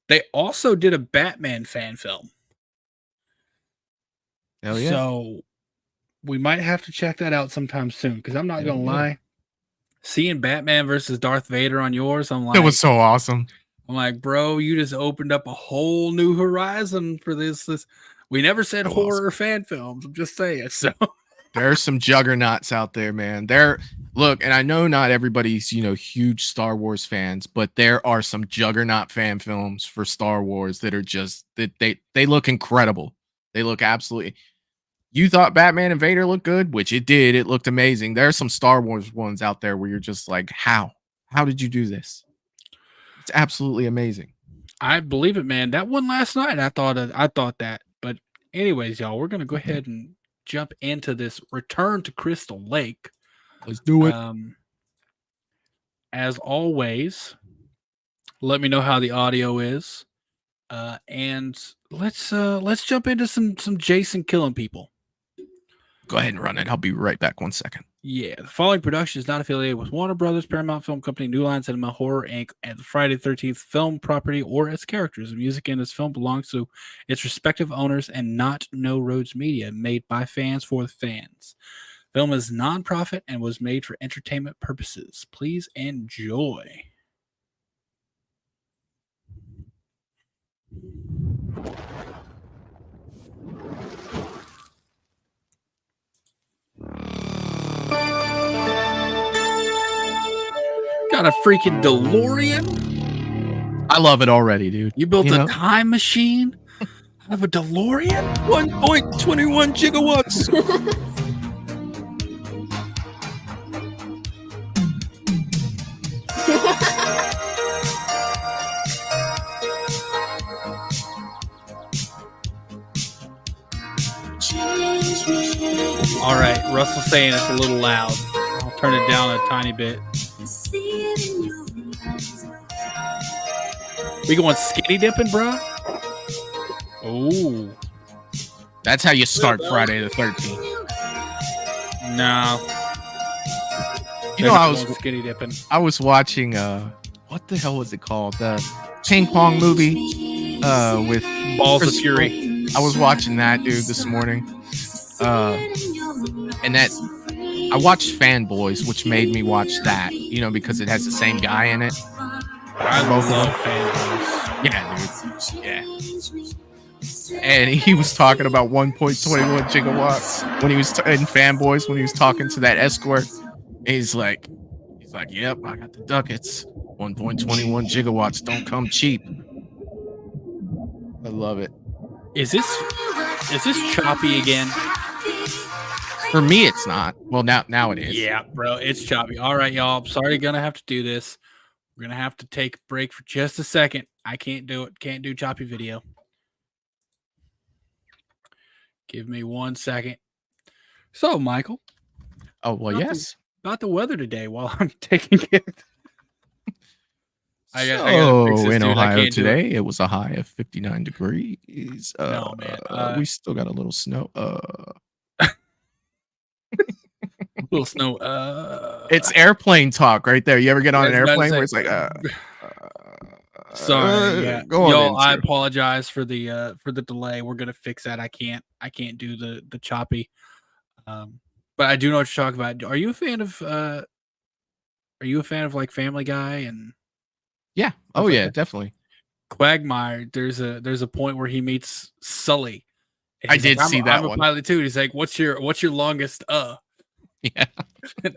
[SPEAKER 1] they also did a Batman fan film.
[SPEAKER 2] Hell yeah.
[SPEAKER 1] So we might have to check that out sometime soon, because I'm not
[SPEAKER 2] Hell
[SPEAKER 1] gonna
[SPEAKER 2] yeah.
[SPEAKER 1] lie. Seeing Batman versus Darth Vader on yours, I'm
[SPEAKER 2] It
[SPEAKER 1] like,
[SPEAKER 2] was so awesome.
[SPEAKER 1] I'm like, bro, you just opened up a whole new horizon for this. We never said
[SPEAKER 2] So
[SPEAKER 1] horror fan films. I'm just saying. So
[SPEAKER 2] There's some juggernauts out there, man. Look, and I know not everybody's, huge Star Wars fans, but there are some juggernaut fan films for Star Wars that are just that they look incredible. They look absolutely. You thought Batman and Vader looked good, which it did. It looked amazing. There are some Star Wars ones out there where you're just like, how? How did you do this? It's absolutely amazing.
[SPEAKER 1] I believe it, man. That one last night, I thought that. But anyways, y'all, we're gonna go ahead and jump into this Return to Crystal Lake.
[SPEAKER 2] Let's do it.
[SPEAKER 1] As always, let me know how the audio is, and let's jump into some Jason killing people.
[SPEAKER 2] Go ahead and run it. I'll be right back 1 second.
[SPEAKER 1] Yeah, the following production is not affiliated with Warner Brothers, Paramount Film Company, New Line Cinema, Horror Inc., and the Friday the 13th film property or its characters. The music in this film belongs to its respective owners and not No Roads Media, made by fans for the fans. Film is non-profit and was made for entertainment purposes. Please enjoy. Got a freaking DeLorean.
[SPEAKER 2] I love it already, dude.
[SPEAKER 1] You built a time machine out of a DeLorean?
[SPEAKER 2] 1.21 gigawatts.
[SPEAKER 1] All right, Russell's saying it's a little loud. I'll turn it down a tiny bit. We going skinny dipping, bro? Oh,
[SPEAKER 2] That's how you start Friday the 13th.
[SPEAKER 1] no.
[SPEAKER 2] I was
[SPEAKER 1] skinny dipping.
[SPEAKER 2] I was watching what the hell was it called? The ping pong movie with
[SPEAKER 1] Balls of
[SPEAKER 2] Chris
[SPEAKER 1] Fury.
[SPEAKER 2] I was watching that, dude, this morning. And that I watched Fanboys, which made me watch that, because it has the same guy in it.
[SPEAKER 1] I
[SPEAKER 2] Both
[SPEAKER 1] love
[SPEAKER 2] of them.
[SPEAKER 1] Fanboys.
[SPEAKER 2] Yeah, dude. Yeah. And he was talking about 1.21 gigawatts when he was in Fanboys, when he was talking to that escort. And he's like, yep, I got the ducats. 1.21 gigawatts don't come cheap. I love it.
[SPEAKER 1] Is this choppy again?
[SPEAKER 2] For me, it's not. Well, now it is.
[SPEAKER 1] Yeah, bro, it's choppy. All right, y'all. I'm sorry, gonna have to do this. We're gonna have to take a break for just a second. I can't do it. Can't do choppy video. Give me 1 second. So, Michael.
[SPEAKER 2] Oh, well, yes.
[SPEAKER 1] About the weather today while I'm taking it. I gotta fix this,
[SPEAKER 2] in
[SPEAKER 1] dude.
[SPEAKER 2] Ohio today, it was a high of 59 degrees.
[SPEAKER 1] No, man.
[SPEAKER 2] We still got a little snow.
[SPEAKER 1] Little snow.
[SPEAKER 2] It's airplane talk right there. You ever get on an
[SPEAKER 1] I was about to
[SPEAKER 2] airplane where it's
[SPEAKER 1] say-
[SPEAKER 2] like,
[SPEAKER 1] Sorry, yeah.
[SPEAKER 2] go on
[SPEAKER 1] Y'all,
[SPEAKER 2] in,
[SPEAKER 1] I
[SPEAKER 2] sir.
[SPEAKER 1] apologize for the delay. We're gonna fix that. I can't do the choppy. But I do know what you're talking about. Are you a fan of like Family Guy and
[SPEAKER 2] Yeah. Oh,
[SPEAKER 1] like
[SPEAKER 2] yeah,
[SPEAKER 1] that?
[SPEAKER 2] definitely.
[SPEAKER 1] Quagmire? There's a point where he meets Sully. And
[SPEAKER 2] I
[SPEAKER 1] he's
[SPEAKER 2] did
[SPEAKER 1] like,
[SPEAKER 2] see that
[SPEAKER 1] I'm
[SPEAKER 2] one.
[SPEAKER 1] a pilot too. He's like, what's your longest
[SPEAKER 2] Yeah. And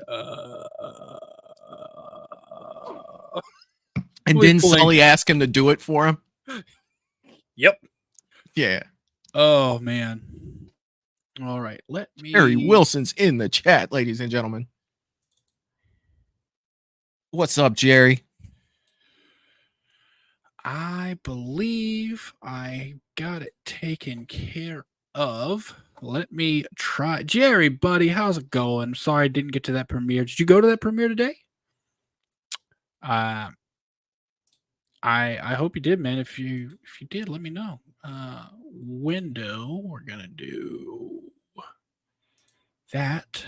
[SPEAKER 1] Really
[SPEAKER 2] didn't
[SPEAKER 1] pulling-
[SPEAKER 2] Sully ask him to do it for him?
[SPEAKER 1] Yep.
[SPEAKER 2] Yeah.
[SPEAKER 1] Oh man. All right. Let me.
[SPEAKER 2] Harry Wilson's in the chat, ladies and gentlemen. What's up, Jerry?
[SPEAKER 1] I believe I got it taken care of. Let me try. Jerry, buddy, how's it going? Sorry I didn't get to that premiere. Did you go to that premiere today? I hope you did, man. If you did, let me know. Window, we're gonna do that.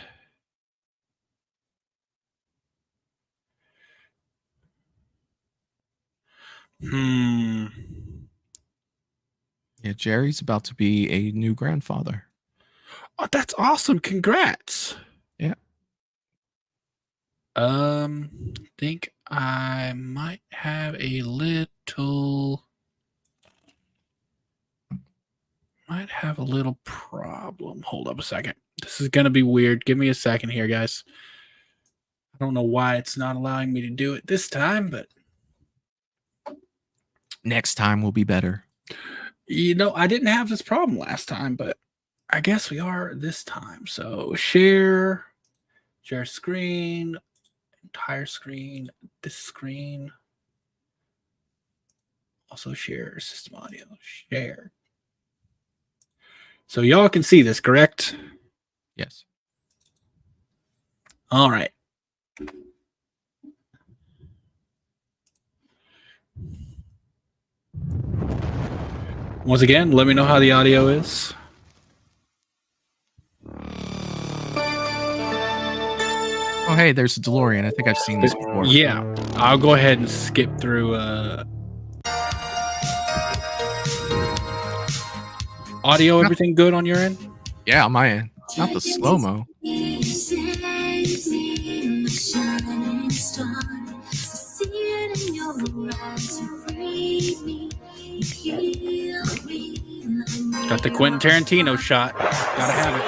[SPEAKER 1] Hmm.
[SPEAKER 2] Yeah, Jerry's about to be a new grandfather.
[SPEAKER 1] Oh, that's awesome. Congrats.
[SPEAKER 2] Yeah.
[SPEAKER 1] Think I might have a little problem. Hold up a second. This is gonna be weird. Give me a second here, guys. I don't know why it's not allowing me to do it this time, but
[SPEAKER 2] Next time will be better.
[SPEAKER 1] I didn't have this problem last time, but I guess we are this time. So share screen, entire screen, this screen. Also share system audio, share. So y'all can see this, correct?
[SPEAKER 2] Yes.
[SPEAKER 1] All right. Once again, let me know how the audio is.
[SPEAKER 2] Oh, hey, there's a DeLorean. I think I've seen this before.
[SPEAKER 1] Yeah, I'll go ahead and skip through. Audio, everything good on your end?
[SPEAKER 2] Yeah, on my end. Not the slow-mo.
[SPEAKER 1] Got the Quentin Tarantino shot. Gotta have it.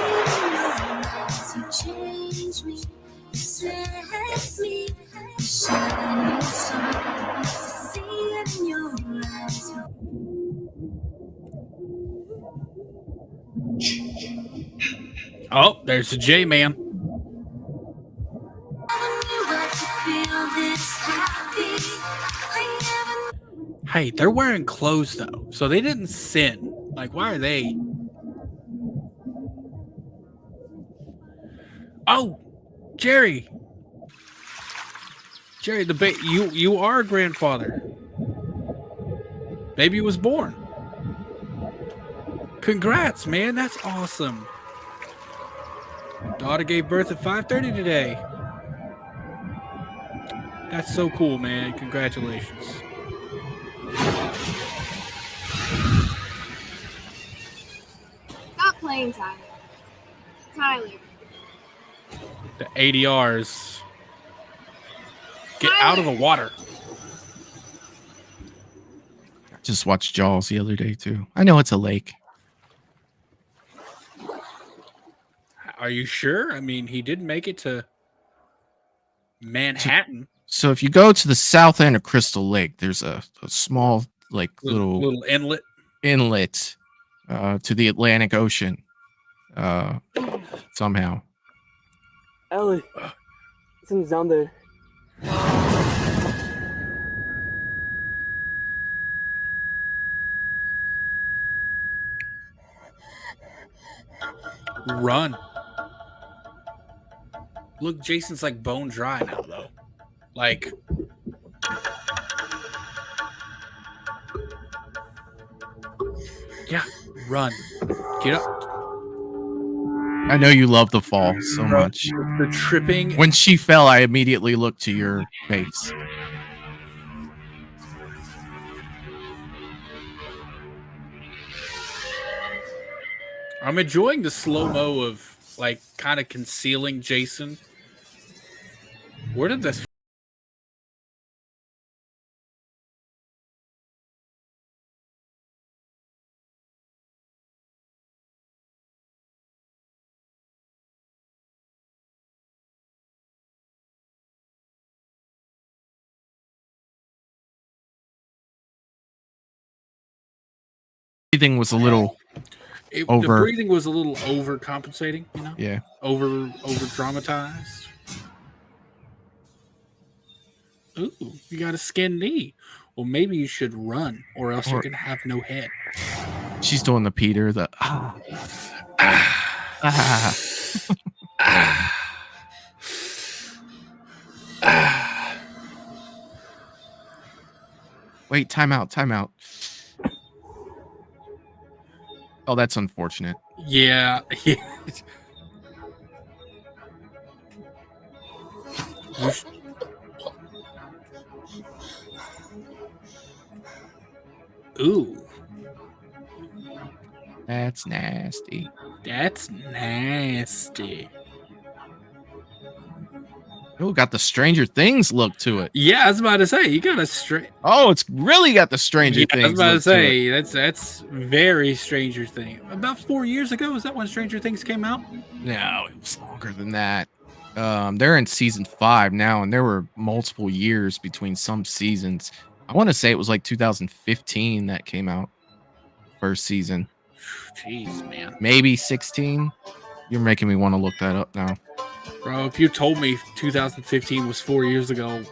[SPEAKER 1] Oh, there's the J-Man. Hey, they're wearing clothes though, so they didn't sin. Like, why are they? Oh, Jerry, you are a grandfather. Baby was born. Congrats, man. That's awesome. Daughter gave birth at 5:30 today. That's so cool, man. Congratulations.
[SPEAKER 9] Stop playing, Tyler. Tyler.
[SPEAKER 1] The ADRs. Get out of the water.
[SPEAKER 2] Just watched Jaws the other day, too. I know it's a lake.
[SPEAKER 1] Are you sure? I mean, he did make it to Manhattan.
[SPEAKER 2] So if you go to the south end of Crystal Lake, there's a small, like,
[SPEAKER 1] little inlet
[SPEAKER 2] to the Atlantic Ocean. Somehow.
[SPEAKER 10] Ellie, something's down there.
[SPEAKER 1] Run. Look, Jason's like bone dry now, though. Like, yeah, run. Get up.
[SPEAKER 2] I know you love the fall so much.
[SPEAKER 1] The tripping.
[SPEAKER 2] When she fell, I immediately looked to your face.
[SPEAKER 1] I'm enjoying the slow-mo of, like, kind of concealing Jason. Where did this...
[SPEAKER 2] Everything was a little
[SPEAKER 1] The
[SPEAKER 2] over.
[SPEAKER 1] breathing was a little overcompensating, you know?
[SPEAKER 2] Yeah.
[SPEAKER 1] Over dramatized. Ooh, you got a skinned knee. Well, maybe you should run, or else you're gonna have no head.
[SPEAKER 2] She's doing the Peter, the Wait, time out. Oh, that's unfortunate.
[SPEAKER 1] Yeah. Ooh,
[SPEAKER 2] That's nasty.
[SPEAKER 1] that's nasty.
[SPEAKER 2] Oh, got the Stranger Things look to it.
[SPEAKER 1] Yeah, I was about to say you got a straight.
[SPEAKER 2] Oh, it's really got the Stranger
[SPEAKER 1] Yeah, I was
[SPEAKER 2] Things
[SPEAKER 1] about to
[SPEAKER 2] look to it.
[SPEAKER 1] say that's very Stranger Things. About 4 years ago, is that when Stranger Things came out?
[SPEAKER 2] No, it was longer than that. They're in season 5 now, and there were multiple years between some seasons. I want to say it was like 2015 that came out. First season.
[SPEAKER 1] Jeez, man.
[SPEAKER 2] Maybe 16. You're making me want to look that up now.
[SPEAKER 1] Bro, if you told me 2015 was 4 years ago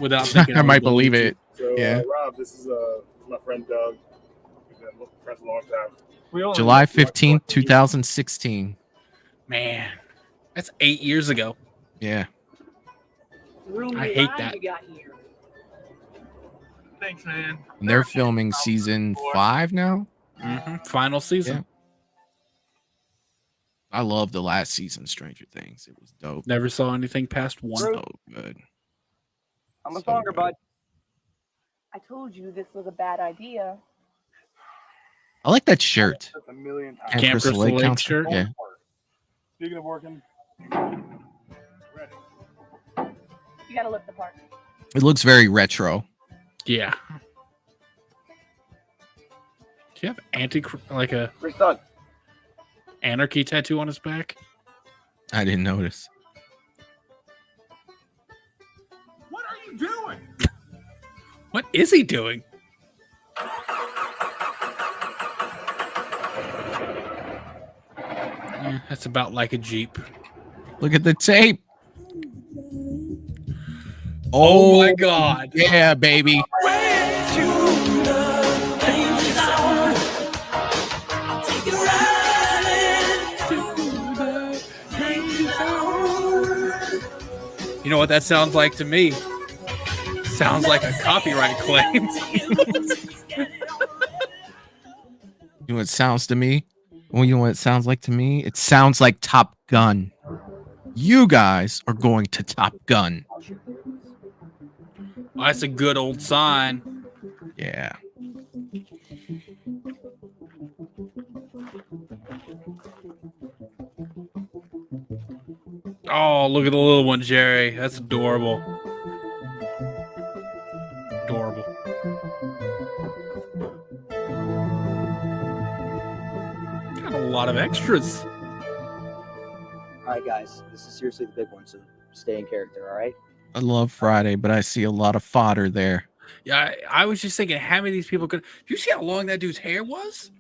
[SPEAKER 1] without thinking,
[SPEAKER 2] I might believe it.
[SPEAKER 11] So,
[SPEAKER 2] Yeah.
[SPEAKER 11] Rob, this is my friend Doug. We've been friends a long time.
[SPEAKER 2] July 15th, 2016.
[SPEAKER 1] Man, that's 8 years ago.
[SPEAKER 2] Yeah.
[SPEAKER 1] I hate that.
[SPEAKER 11] Thanks, man.
[SPEAKER 2] And they're filming season 5 now.
[SPEAKER 1] Final season.
[SPEAKER 2] Yeah. I love the last season of Stranger Things. It was dope.
[SPEAKER 1] Never saw anything past one.
[SPEAKER 2] So good.
[SPEAKER 10] I'm a
[SPEAKER 2] So
[SPEAKER 10] songer,
[SPEAKER 2] good.
[SPEAKER 10] bud.
[SPEAKER 9] I told you this was a bad idea.
[SPEAKER 2] I like that shirt.
[SPEAKER 11] That's a million times.
[SPEAKER 2] Camp
[SPEAKER 1] Camp
[SPEAKER 2] Crystal
[SPEAKER 1] Crystal
[SPEAKER 2] Lake
[SPEAKER 1] Lake
[SPEAKER 2] Counselor.
[SPEAKER 1] shirt?
[SPEAKER 2] Yeah.
[SPEAKER 11] Speaking of working,
[SPEAKER 9] You gotta look the part.
[SPEAKER 2] It looks very retro.
[SPEAKER 1] Yeah. Do you have like a
[SPEAKER 10] Where's Doug?
[SPEAKER 1] anarchy tattoo on his back?
[SPEAKER 2] I didn't notice.
[SPEAKER 11] what are you doing?
[SPEAKER 1] What is he doing? That's about like a Jeep.
[SPEAKER 2] Look at the tape.
[SPEAKER 1] Oh my God.
[SPEAKER 2] Yeah, baby.
[SPEAKER 1] You know what that sounds like to me? Sounds like a copyright claim.
[SPEAKER 2] You know what it sounds to me? Well, you know what it sounds like to me? It sounds like Top Gun. You guys are going to Top Gun.
[SPEAKER 1] Well, that's a good old sign.
[SPEAKER 2] Yeah.
[SPEAKER 1] Oh, look at the little one, Jerry. That's adorable. Adorable. Got a lot of extras.
[SPEAKER 10] All right, guys. This is seriously the big one, so stay in character, all right?
[SPEAKER 2] I love Friday, but I see a lot of fodder there.
[SPEAKER 1] Yeah, I was just thinking, how many of these people could? Do you see how long that dude's hair was?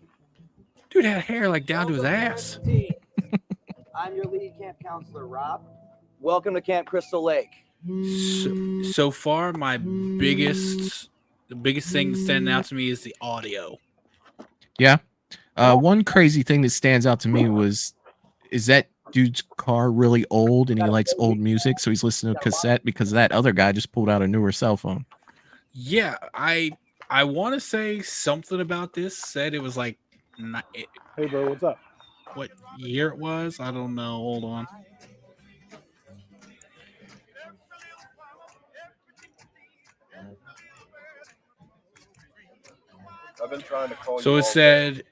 [SPEAKER 1] Dude had hair like down to his ass.
[SPEAKER 10] I'm your lead camp counselor, Rob. Welcome to Camp Crystal Lake.
[SPEAKER 1] So far, the biggest thing standing out to me is the audio.
[SPEAKER 2] Yeah. One crazy thing that stands out to me is that dude's car really old and he likes old music, so he's listening to cassette because that other guy just pulled out a newer cell phone.
[SPEAKER 1] Yeah, I want to say something about this. Said it was like,
[SPEAKER 11] Hey, bro, what's up?
[SPEAKER 1] what year it was? I don't know. Hold on.
[SPEAKER 11] I've been trying to call
[SPEAKER 1] So
[SPEAKER 11] you
[SPEAKER 1] it
[SPEAKER 11] all
[SPEAKER 1] said
[SPEAKER 11] day.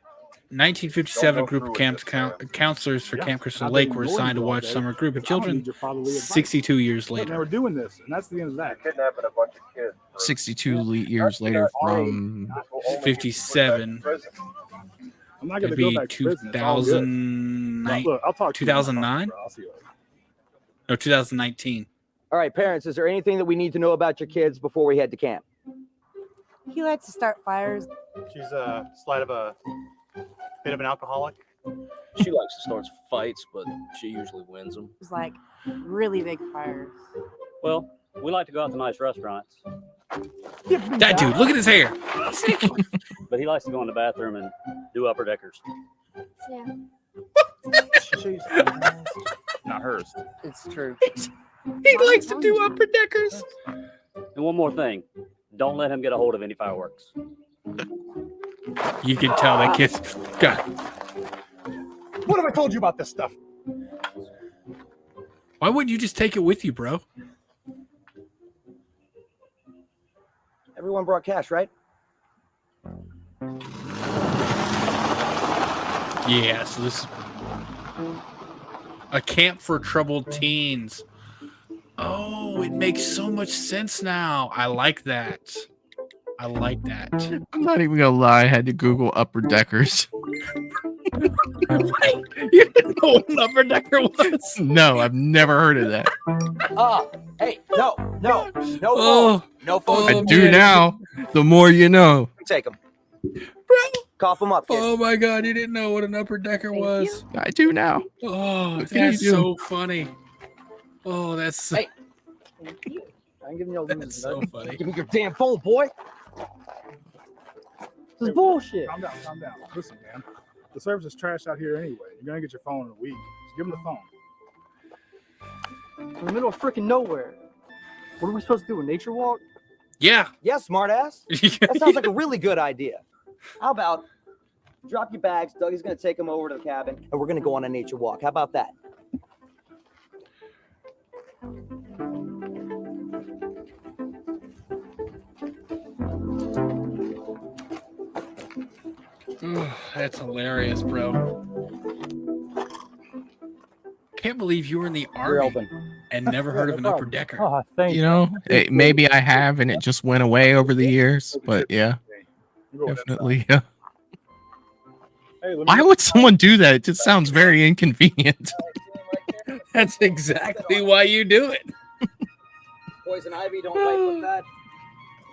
[SPEAKER 1] 1957
[SPEAKER 11] Don't go
[SPEAKER 1] group
[SPEAKER 11] through
[SPEAKER 1] of
[SPEAKER 11] with
[SPEAKER 1] camp
[SPEAKER 11] this, man.
[SPEAKER 1] counselors for
[SPEAKER 11] Yeah,
[SPEAKER 1] Camp Crystal
[SPEAKER 11] I've
[SPEAKER 1] Lake
[SPEAKER 11] been
[SPEAKER 1] were
[SPEAKER 11] ignoring
[SPEAKER 1] assigned to
[SPEAKER 11] you all
[SPEAKER 1] watch
[SPEAKER 11] day,
[SPEAKER 1] summer group of
[SPEAKER 11] because I don't
[SPEAKER 1] children
[SPEAKER 11] need your fatherly advice.
[SPEAKER 1] 62 years
[SPEAKER 11] But
[SPEAKER 1] later.
[SPEAKER 11] now we're doing this, and that's the end of that. Kidnapping a bunch of kids.
[SPEAKER 2] 62 years later from
[SPEAKER 1] 57.
[SPEAKER 11] I'm not going
[SPEAKER 1] It'd
[SPEAKER 11] to go
[SPEAKER 1] be
[SPEAKER 11] back to prison. It's all good.
[SPEAKER 1] 2009.
[SPEAKER 11] Look, I'll talk to you
[SPEAKER 1] 2009?
[SPEAKER 11] bro. I'll see you later.
[SPEAKER 1] No, 2019.
[SPEAKER 10] All right, parents, is there anything that we need to know about your kids before we head to camp?
[SPEAKER 9] He likes to start fires.
[SPEAKER 7] She's a slight of a bit of an alcoholic.
[SPEAKER 12] She likes to start fights, but she usually wins them.
[SPEAKER 9] It's like really big fires.
[SPEAKER 12] Well, we like to go out to nice restaurants,
[SPEAKER 1] That dude, look at his hair.
[SPEAKER 12] but he likes to go in the bathroom and do upper deckers.
[SPEAKER 9] Yeah.
[SPEAKER 12] Not hers.
[SPEAKER 10] It's true.
[SPEAKER 1] He likes to do upper deckers.
[SPEAKER 12] And one more thing, don't let him get a hold of any fireworks.
[SPEAKER 1] You can tell that kid's God.
[SPEAKER 11] What have I told you about this stuff?
[SPEAKER 1] Why wouldn't you just take it with you, bro?
[SPEAKER 10] Everyone brought cash, right?
[SPEAKER 1] Yeah, so this a camp for troubled teens. Oh, it makes so much sense now. I like that. I like that.
[SPEAKER 2] I'm not even gonna lie. I had to Google Upper Deckers.
[SPEAKER 1] You didn't know what an upper decker was?
[SPEAKER 2] No, I've never heard of that.
[SPEAKER 10] Hey, no
[SPEAKER 1] Oh,
[SPEAKER 10] phone. No phone.
[SPEAKER 2] I do now. The more you know.
[SPEAKER 10] Take them.
[SPEAKER 1] bro.
[SPEAKER 10] Cough them up, kid.
[SPEAKER 1] Oh my god, you didn't know what an upper decker was.
[SPEAKER 2] I do now.
[SPEAKER 1] Oh,
[SPEAKER 2] What can you
[SPEAKER 1] that's
[SPEAKER 2] do?
[SPEAKER 1] so funny. Oh, that's
[SPEAKER 10] Hey. Thank you. I'm giving you all
[SPEAKER 1] that's so funny.
[SPEAKER 10] Give me your damn phone, boy. This is bullshit.
[SPEAKER 11] Calm down, calm down. Listen, man. The service is trash out here anyway. You're gonna get your phone in a week. Just give them the phone.
[SPEAKER 6] In the middle of freaking nowhere. What are we supposed to do? A nature walk?
[SPEAKER 1] Yeah.
[SPEAKER 10] Yeah, smartass. That sounds like a really good idea. How about drop your bags? Dougie's gonna take them over to the cabin, and we're gonna go on a nature walk. How about that?
[SPEAKER 1] That's hilarious, bro. Can't believe you were in the
[SPEAKER 10] You're
[SPEAKER 1] army
[SPEAKER 10] open.
[SPEAKER 1] and never heard of an upper decker.
[SPEAKER 6] Oh, thank
[SPEAKER 2] You know, maybe I have, and it just went away over the years. But yeah,
[SPEAKER 11] You go with that
[SPEAKER 2] definitely. Yeah.
[SPEAKER 11] side. Hey, let me
[SPEAKER 2] Why would someone do that? It just sounds very inconvenient.
[SPEAKER 1] That's exactly why you do it.
[SPEAKER 10] Poison ivy, don't fight with that.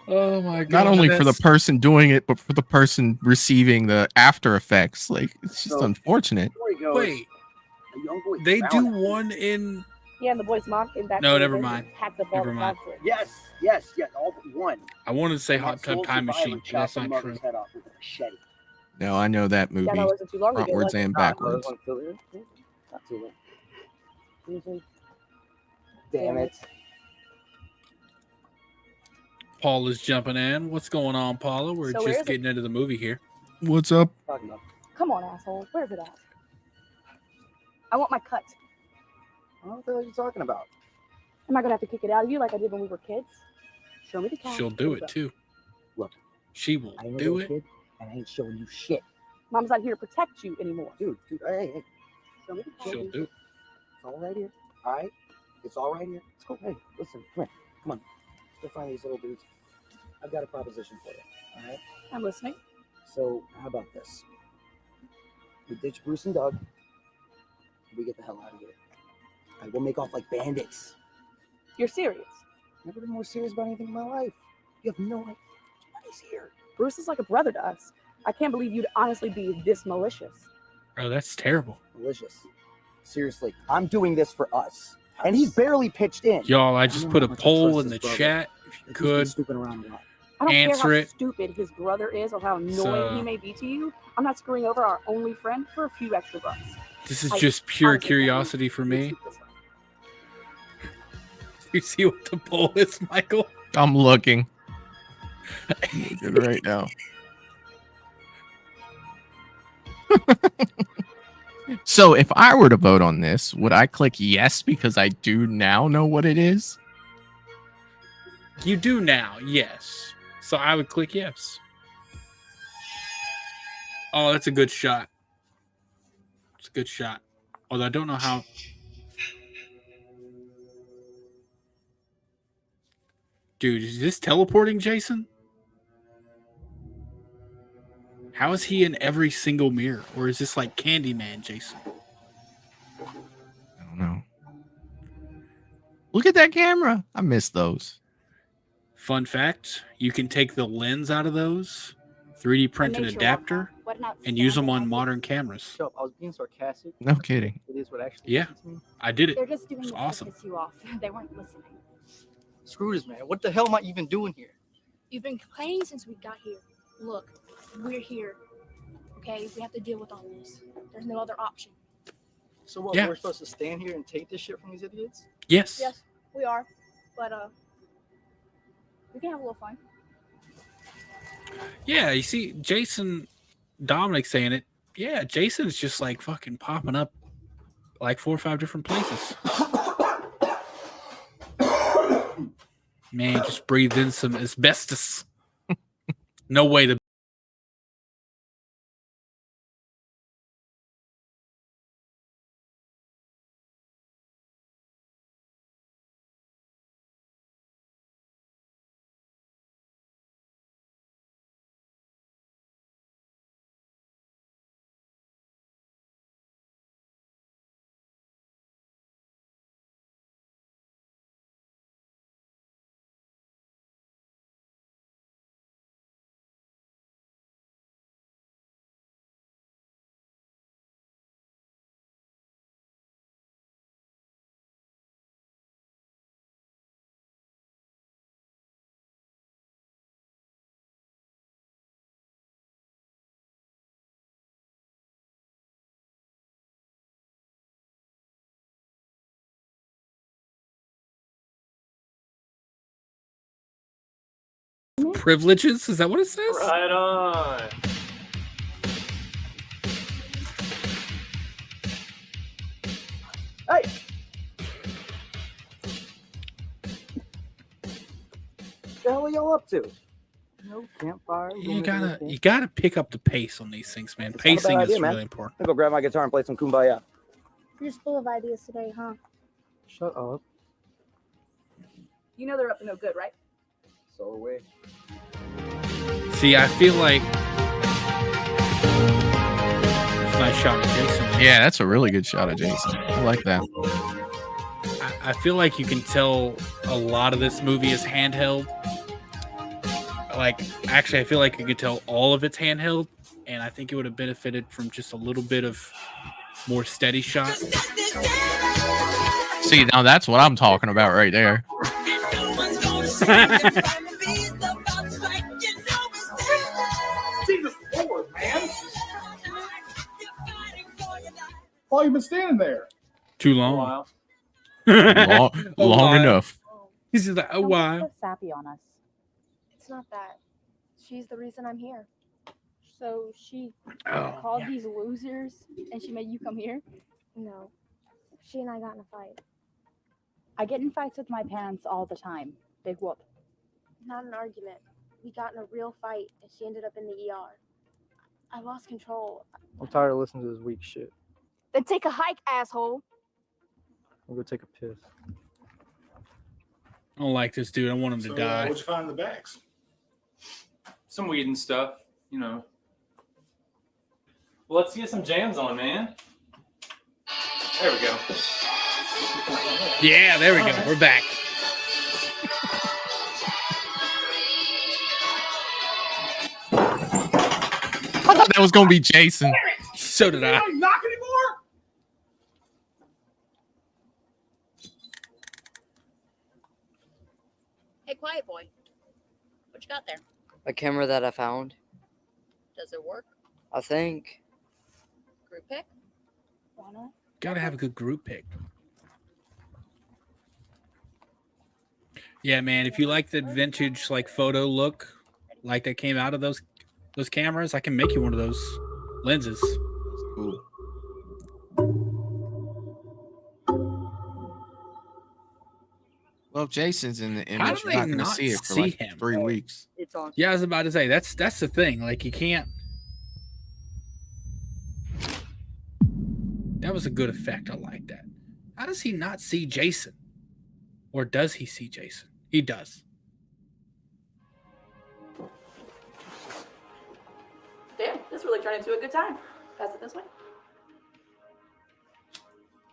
[SPEAKER 1] Oh my god.
[SPEAKER 2] Not only for the
[SPEAKER 1] that's-
[SPEAKER 2] person doing it, but for the person receiving the after effects. Like, it's just unfortunate.
[SPEAKER 10] Before he goes,
[SPEAKER 1] Wait,
[SPEAKER 10] a young boy
[SPEAKER 1] they
[SPEAKER 10] found
[SPEAKER 1] do
[SPEAKER 10] it.
[SPEAKER 1] one in
[SPEAKER 9] Yeah, and the boy's mom came back.
[SPEAKER 1] No,
[SPEAKER 9] from
[SPEAKER 1] never
[SPEAKER 9] the
[SPEAKER 1] mind.
[SPEAKER 9] visit, hacked up all
[SPEAKER 1] Never
[SPEAKER 9] the
[SPEAKER 1] mind.
[SPEAKER 9] software.
[SPEAKER 10] Yes, all but one.
[SPEAKER 1] I wanted to say
[SPEAKER 10] And that
[SPEAKER 1] hot tub
[SPEAKER 10] sole
[SPEAKER 1] time
[SPEAKER 10] survivor
[SPEAKER 1] machine, but
[SPEAKER 10] chopped
[SPEAKER 1] that's
[SPEAKER 10] the
[SPEAKER 1] not
[SPEAKER 10] mother's
[SPEAKER 1] true.
[SPEAKER 10] head off with a machete.
[SPEAKER 2] No, I know that movie.
[SPEAKER 9] Yeah, that wasn't too long ago.
[SPEAKER 2] Frontwards
[SPEAKER 9] was it?
[SPEAKER 2] and
[SPEAKER 10] Not
[SPEAKER 2] backwards.
[SPEAKER 10] too late. Damn it.
[SPEAKER 1] Paula's jumping in. What's going on, Paula? We're
[SPEAKER 9] So where
[SPEAKER 1] just
[SPEAKER 9] is it?
[SPEAKER 1] getting into the movie here.
[SPEAKER 2] What's up?
[SPEAKER 10] Talking about.
[SPEAKER 9] Come on, asshole. Where's it at? I want my cut.
[SPEAKER 10] I don't know what the hell you're talking about.
[SPEAKER 9] Am I gonna have to kick it out of you like I did when we were kids? Show me the cash.
[SPEAKER 1] She'll do it too.
[SPEAKER 10] Look,
[SPEAKER 1] She will
[SPEAKER 10] I ain't
[SPEAKER 1] do
[SPEAKER 10] no
[SPEAKER 1] it.
[SPEAKER 10] kid, and I ain't showing you shit.
[SPEAKER 9] Mom's not here to protect you anymore.
[SPEAKER 10] Dude, hey. Show me the cash.
[SPEAKER 1] She'll do it.
[SPEAKER 10] It's all right here. All right? It's all right here. So, hey, listen, come here. Come on. Let's go find these little dudes. I've got a proposition for you. All right?
[SPEAKER 9] I'm listening.
[SPEAKER 10] So, how about this? We ditch Bruce and Doug. We get the hell out of here. I will make off like bandits.
[SPEAKER 9] You're serious.
[SPEAKER 10] Never been more serious about anything in my life. You have no idea. Nobody's here.
[SPEAKER 9] Bruce is like a brother to us. I can't believe you'd honestly be this malicious.
[SPEAKER 1] Bro, that's terrible.
[SPEAKER 10] Malicious. Seriously, I'm doing this for us. And he's barely pitched in.
[SPEAKER 1] Y'all, I
[SPEAKER 10] I
[SPEAKER 1] just
[SPEAKER 10] don't
[SPEAKER 1] put
[SPEAKER 10] know
[SPEAKER 1] a
[SPEAKER 10] how much I
[SPEAKER 1] poll
[SPEAKER 10] trust
[SPEAKER 1] in the
[SPEAKER 10] this brother.
[SPEAKER 1] chat if you
[SPEAKER 10] He's been
[SPEAKER 1] could.
[SPEAKER 10] snooping around a lot.
[SPEAKER 9] I don't
[SPEAKER 1] Answer
[SPEAKER 9] care how
[SPEAKER 1] it.
[SPEAKER 9] stupid his brother is or how annoying
[SPEAKER 1] So-
[SPEAKER 9] he may be to you. I'm not screwing over our only friend for a few extra bucks.
[SPEAKER 1] This is
[SPEAKER 9] I
[SPEAKER 1] just pure
[SPEAKER 9] honestly can't
[SPEAKER 1] curiosity for
[SPEAKER 9] believe
[SPEAKER 1] me.
[SPEAKER 9] you took this one.
[SPEAKER 1] You see what the poll is, Michael?
[SPEAKER 2] I'm looking. Looking right now. So if I were to vote on this, would I click yes because I do now know what it is?
[SPEAKER 1] You do now, yes. So I would click yes. Oh, that's a good shot. It's a good shot. Although I don't know how. Dude, is this teleporting Jason? How is he in every single mirror? Or is this like Candyman Jason?
[SPEAKER 2] I don't know. Look at that camera. I miss those.
[SPEAKER 1] Fun fact, you can take the lens out of those, 3D print an
[SPEAKER 9] nature walk,
[SPEAKER 1] adapter,
[SPEAKER 9] huh? What an
[SPEAKER 1] and use them
[SPEAKER 9] outstanding
[SPEAKER 1] on
[SPEAKER 9] idea.
[SPEAKER 1] modern cameras.
[SPEAKER 6] Shut up. I was being sarcastic.
[SPEAKER 2] No kidding.
[SPEAKER 6] It is what actually
[SPEAKER 1] Yeah.
[SPEAKER 6] happens to me.
[SPEAKER 1] I did it.
[SPEAKER 13] They're just doing
[SPEAKER 1] It's
[SPEAKER 13] this
[SPEAKER 1] awesome.
[SPEAKER 13] to piss you off. They weren't listening.
[SPEAKER 6] Screw this, man. What the hell am I even doing here?
[SPEAKER 13] You've been complaining since we got here. Look, we're here. Okay, we have to deal with all this. There's no other option.
[SPEAKER 6] So what?
[SPEAKER 1] Yeah.
[SPEAKER 6] We're supposed to stand here and take this shit from these idiots?
[SPEAKER 1] Yes.
[SPEAKER 13] Yes, we are. But we can have a little fun.
[SPEAKER 1] Yeah, you see, Jason, Dominic saying it. Yeah, Jason's just like fucking popping up like 4 or 5 different places. Man, just breathed in some asbestos. No way to privileges. Is that what it says?
[SPEAKER 14] Right on.
[SPEAKER 10] Hey. What the hell are y'all up to? No campfire.
[SPEAKER 1] You gotta pick up the pace on these things, man. Pacing is really important.
[SPEAKER 10] I'll go grab my guitar and play some Kumbaya.
[SPEAKER 13] You're just full of ideas today, huh?
[SPEAKER 10] Shut up.
[SPEAKER 9] You know they're up to no good, right?
[SPEAKER 10] So are we.
[SPEAKER 1] See, I feel like it's a nice shot at Jason.
[SPEAKER 2] Yeah, that's a really good shot at Jason. I like that.
[SPEAKER 1] I feel like you can tell a lot of this movie is handheld. Like, actually, I feel like you could tell all of it's handheld, and I think it would have benefited from just a little bit of more steady shot.
[SPEAKER 2] See, now that's what I'm talking about right there.
[SPEAKER 11] Jesus Lord, man. Why you been standing there?
[SPEAKER 1] Too long.
[SPEAKER 2] Long enough.
[SPEAKER 1] He's just like, a while.
[SPEAKER 9] So sappy on us.
[SPEAKER 13] It's not that. She's the reason I'm here.
[SPEAKER 9] So she
[SPEAKER 1] Oh,
[SPEAKER 9] called these losers and she made you come here?
[SPEAKER 13] No. She and I got in a fight.
[SPEAKER 9] I get in fights with my parents all the time. Big whoop.
[SPEAKER 13] Not an argument. We got in a real fight and she ended up in the ER. I lost control.
[SPEAKER 10] I'm tired of listening to this weak shit.
[SPEAKER 9] Then take a hike, asshole.
[SPEAKER 10] I'll go take a piss.
[SPEAKER 1] I don't like this dude. I want him to die.
[SPEAKER 11] What'd you find in the bags?
[SPEAKER 14] Some weed and stuff, you know. Well, let's get some jams on, man. There we go.
[SPEAKER 1] Yeah, there we go. We're back.
[SPEAKER 2] I thought that was gonna be Jason.
[SPEAKER 1] So did I.
[SPEAKER 11] Knock anymore?
[SPEAKER 15] Hey, quiet boy. What you got there?
[SPEAKER 16] A camera that I found.
[SPEAKER 15] Does it work?
[SPEAKER 16] I think.
[SPEAKER 15] Group pick?
[SPEAKER 13] Wanna?
[SPEAKER 1] Gotta have a good group pick. Yeah, man. If you like the vintage like photo look, like that came out of those cameras, I can make you one of those lenses.
[SPEAKER 2] Cool. Well, if Jason's in the
[SPEAKER 1] How
[SPEAKER 2] image,
[SPEAKER 1] do
[SPEAKER 2] you're not
[SPEAKER 1] they
[SPEAKER 2] going to
[SPEAKER 1] not
[SPEAKER 2] see it for
[SPEAKER 1] see
[SPEAKER 2] like
[SPEAKER 1] him?
[SPEAKER 2] 3 weeks.
[SPEAKER 16] It's on.
[SPEAKER 1] Yeah, I was about to say that's the thing. Like you can't. That was a good effect. I like that. How does he not see Jason? Or does he see Jason? He does.
[SPEAKER 9] Damn, this really turned into a good time. Pass it this way.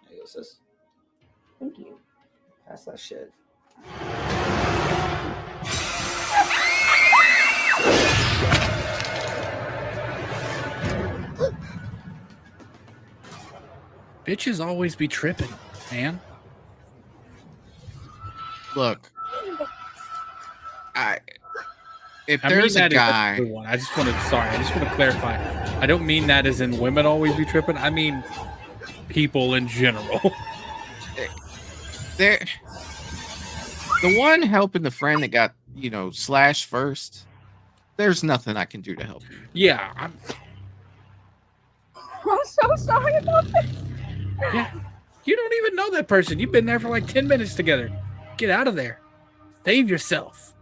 [SPEAKER 10] There you go, sis.
[SPEAKER 9] Thank you.
[SPEAKER 10] Pass that shit.
[SPEAKER 1] Bitches always be tripping, man.
[SPEAKER 2] Look, if
[SPEAKER 1] I mean
[SPEAKER 2] there's a
[SPEAKER 1] that as
[SPEAKER 2] guy,
[SPEAKER 1] everyone. I just want to clarify. I don't mean that as in women always be tripping. I mean people in general.
[SPEAKER 2] the one helping the friend that got, slashed first, there's nothing I can do to help you.
[SPEAKER 1] Yeah,
[SPEAKER 9] I'm so sorry about this.
[SPEAKER 1] Yeah. You don't even know that person. You've been there for like 10 minutes together. Get out of there. Save yourself.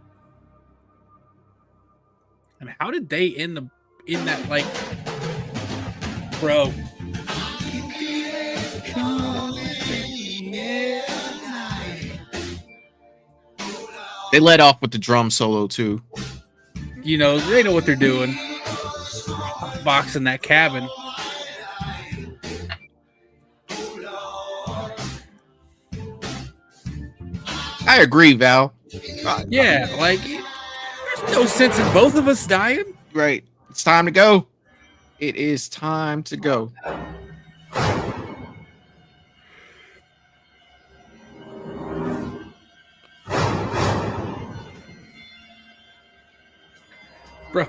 [SPEAKER 1] And how did they in that like bro?
[SPEAKER 2] They let off with the drum solo too.
[SPEAKER 1] They know what they're doing. Boxing that cabin.
[SPEAKER 2] I agree, Val.
[SPEAKER 1] Yeah, like there's no sense in both of us dying.
[SPEAKER 2] Right. It's time to go. It is time to go.
[SPEAKER 1] Bro,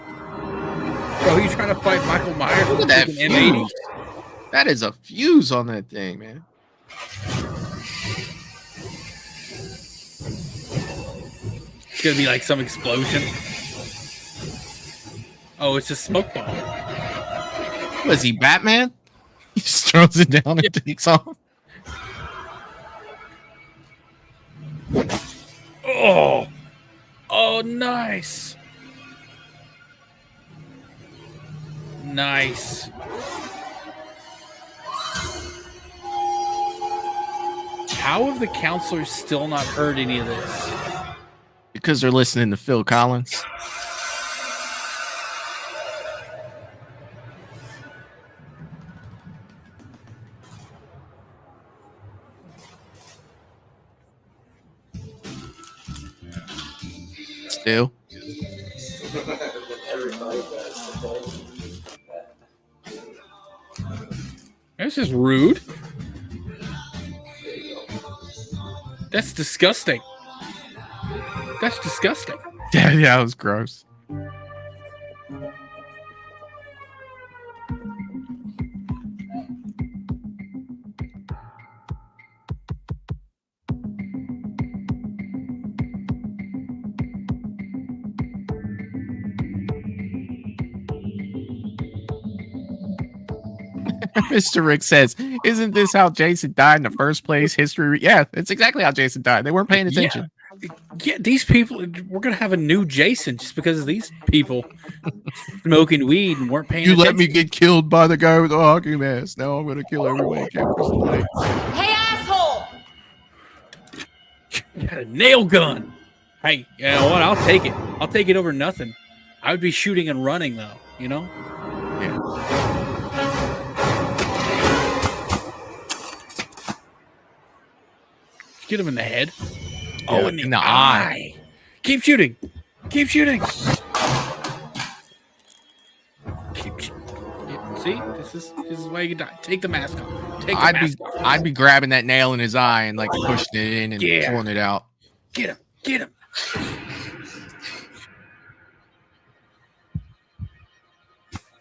[SPEAKER 1] you trying to fight Michael Myers?
[SPEAKER 2] Look at that
[SPEAKER 1] with an M80?
[SPEAKER 2] fuse. That is a fuse on that thing, man.
[SPEAKER 1] It's gonna be like some explosion. Oh, it's a smoke bomb.
[SPEAKER 2] Was he Batman? He just throws it down and takes off.
[SPEAKER 1] Oh, oh, nice. Nice. How have the counselors still not heard any of this?
[SPEAKER 2] Because they're listening to Phil Collins. Still.
[SPEAKER 1] This is rude. That's disgusting. That's disgusting.
[SPEAKER 2] Yeah, that was gross. Mr. Rick says, isn't this how Jason died in the first place? History. Yeah, it's exactly how Jason died. They weren't paying attention.
[SPEAKER 1] Yeah, these people, we're going to have a new Jason just because of these people smoking weed and weren't paying
[SPEAKER 2] You
[SPEAKER 1] attention.
[SPEAKER 2] let me get killed by the guy with the hockey mask. Now I'm going to kill everyone.
[SPEAKER 15] Hey, asshole!
[SPEAKER 1] You got a nail gun. Hey, you know what? I'll take it. I'll take it over nothing. I would be shooting and running, though, you know?
[SPEAKER 2] Yeah.
[SPEAKER 1] Get him in the head.
[SPEAKER 2] Yeah,
[SPEAKER 1] Oh, in the eye. Keep shooting. Keep shooting. Keep shooting. See, this is why you die. Take the mask off. Take the mask off.
[SPEAKER 2] I'd be grabbing that nail in his eye and like pushing it in and
[SPEAKER 1] Yeah.
[SPEAKER 2] pulling it out.
[SPEAKER 1] Get him. Get him.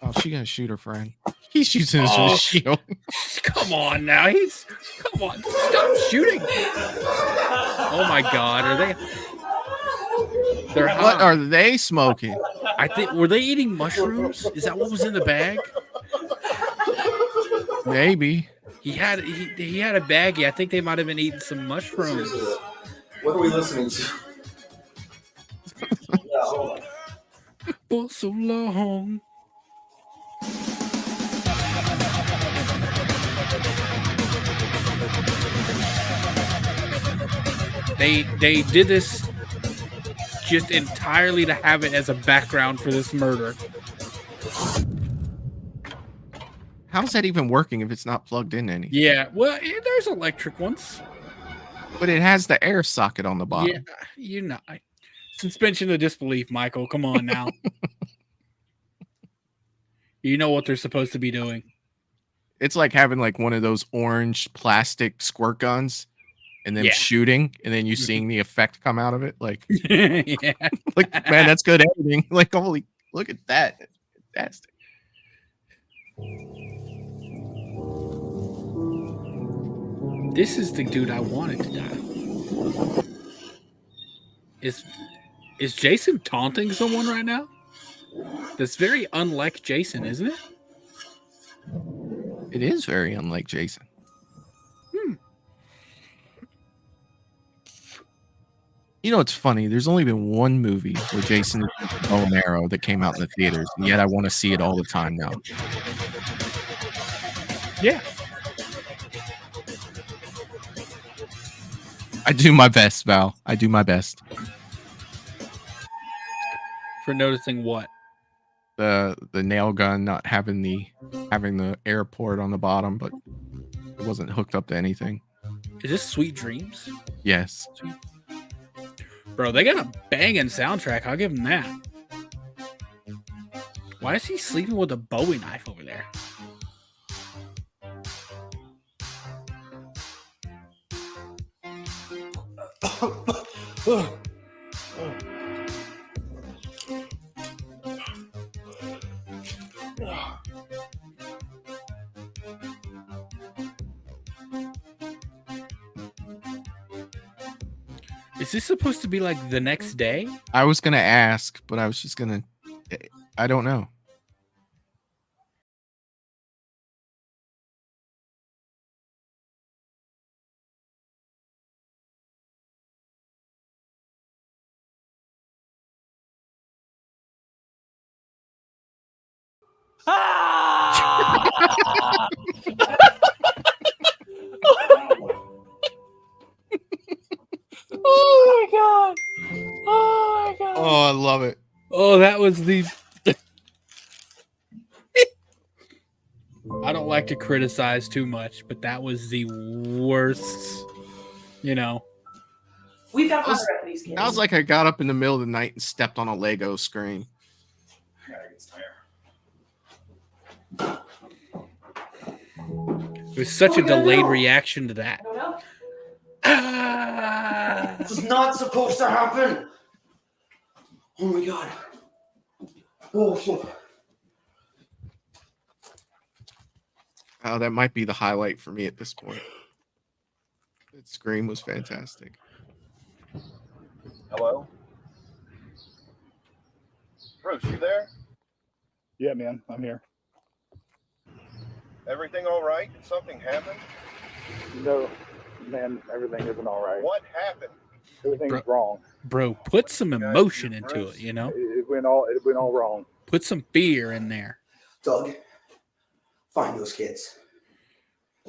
[SPEAKER 2] Oh, she gonna shoot her friend. He's using his shield.
[SPEAKER 1] Come on now. Come on. Stop shooting. Oh my God. Are they? They're hot.
[SPEAKER 2] What are they smoking?
[SPEAKER 1] I think, were they eating mushrooms? Is that what was in the bag?
[SPEAKER 2] Maybe.
[SPEAKER 1] He had a baggie. I think they might have been eating some mushrooms.
[SPEAKER 14] What are we listening to? Yeah, hold on.
[SPEAKER 1] For so long. They did this just entirely to have it as a background for this murder.
[SPEAKER 2] How's that even working if it's not plugged in anything?
[SPEAKER 1] Yeah, well, there's electric ones.
[SPEAKER 2] But it has the air socket on the bottom.
[SPEAKER 1] Yeah, you know, suspension of disbelief, Michael. Come on now. You know what they're supposed to be doing.
[SPEAKER 2] It's like having like one of those orange plastic squirt guns and then shooting and then you seeing the effect come out of it. Like,
[SPEAKER 1] yeah.
[SPEAKER 2] Like, man, that's good editing. Like, holy, look at that. That's fantastic.
[SPEAKER 1] This is the dude I wanted to die. Is Jason taunting someone right now? That's very unlike Jason, isn't it?
[SPEAKER 2] It is very unlike Jason. You know, it's funny. There's only been one movie where Jason is a bow and arrow that came out in the theaters, and yet I want to see it all the time now.
[SPEAKER 1] Yeah.
[SPEAKER 2] I do my best, Val. I do my best.
[SPEAKER 1] For noticing what?
[SPEAKER 2] The nail gun not having the air port on the bottom, but it wasn't hooked up to anything.
[SPEAKER 1] Is this Sweet Dreams?
[SPEAKER 2] Yes.
[SPEAKER 1] Bro, they got a banging soundtrack. I'll give them that. Why is he sleeping with a Bowie knife over there? Is this supposed to be like the next day?
[SPEAKER 2] I was gonna ask, but I was just gonna. I don't know.
[SPEAKER 1] Oh my god! Oh my god!
[SPEAKER 2] Oh, I love it.
[SPEAKER 1] Oh, that was the. I don't like to criticize too much, but that was the worst. You know.
[SPEAKER 15] We've got to find a rep for these kids.
[SPEAKER 2] I was like, I got up in the middle of the night and stepped on a Lego screen.
[SPEAKER 1] It was such a delayed reaction to that.
[SPEAKER 10] This is not supposed to happen. Oh my god. Oh shit.
[SPEAKER 2] Oh, that might be the highlight for me at this point. That scream was fantastic.
[SPEAKER 5] Hello? Bruce, you there?
[SPEAKER 11] Yeah, man, I'm here.
[SPEAKER 5] Everything all right? Did something happen?
[SPEAKER 11] No, man, everything isn't all right.
[SPEAKER 5] What happened?
[SPEAKER 11] Everything's wrong.
[SPEAKER 1] Bro, put some emotion into it, you know?
[SPEAKER 11] It went all wrong.
[SPEAKER 1] Put some fear in there.
[SPEAKER 10] Doug, find those kids.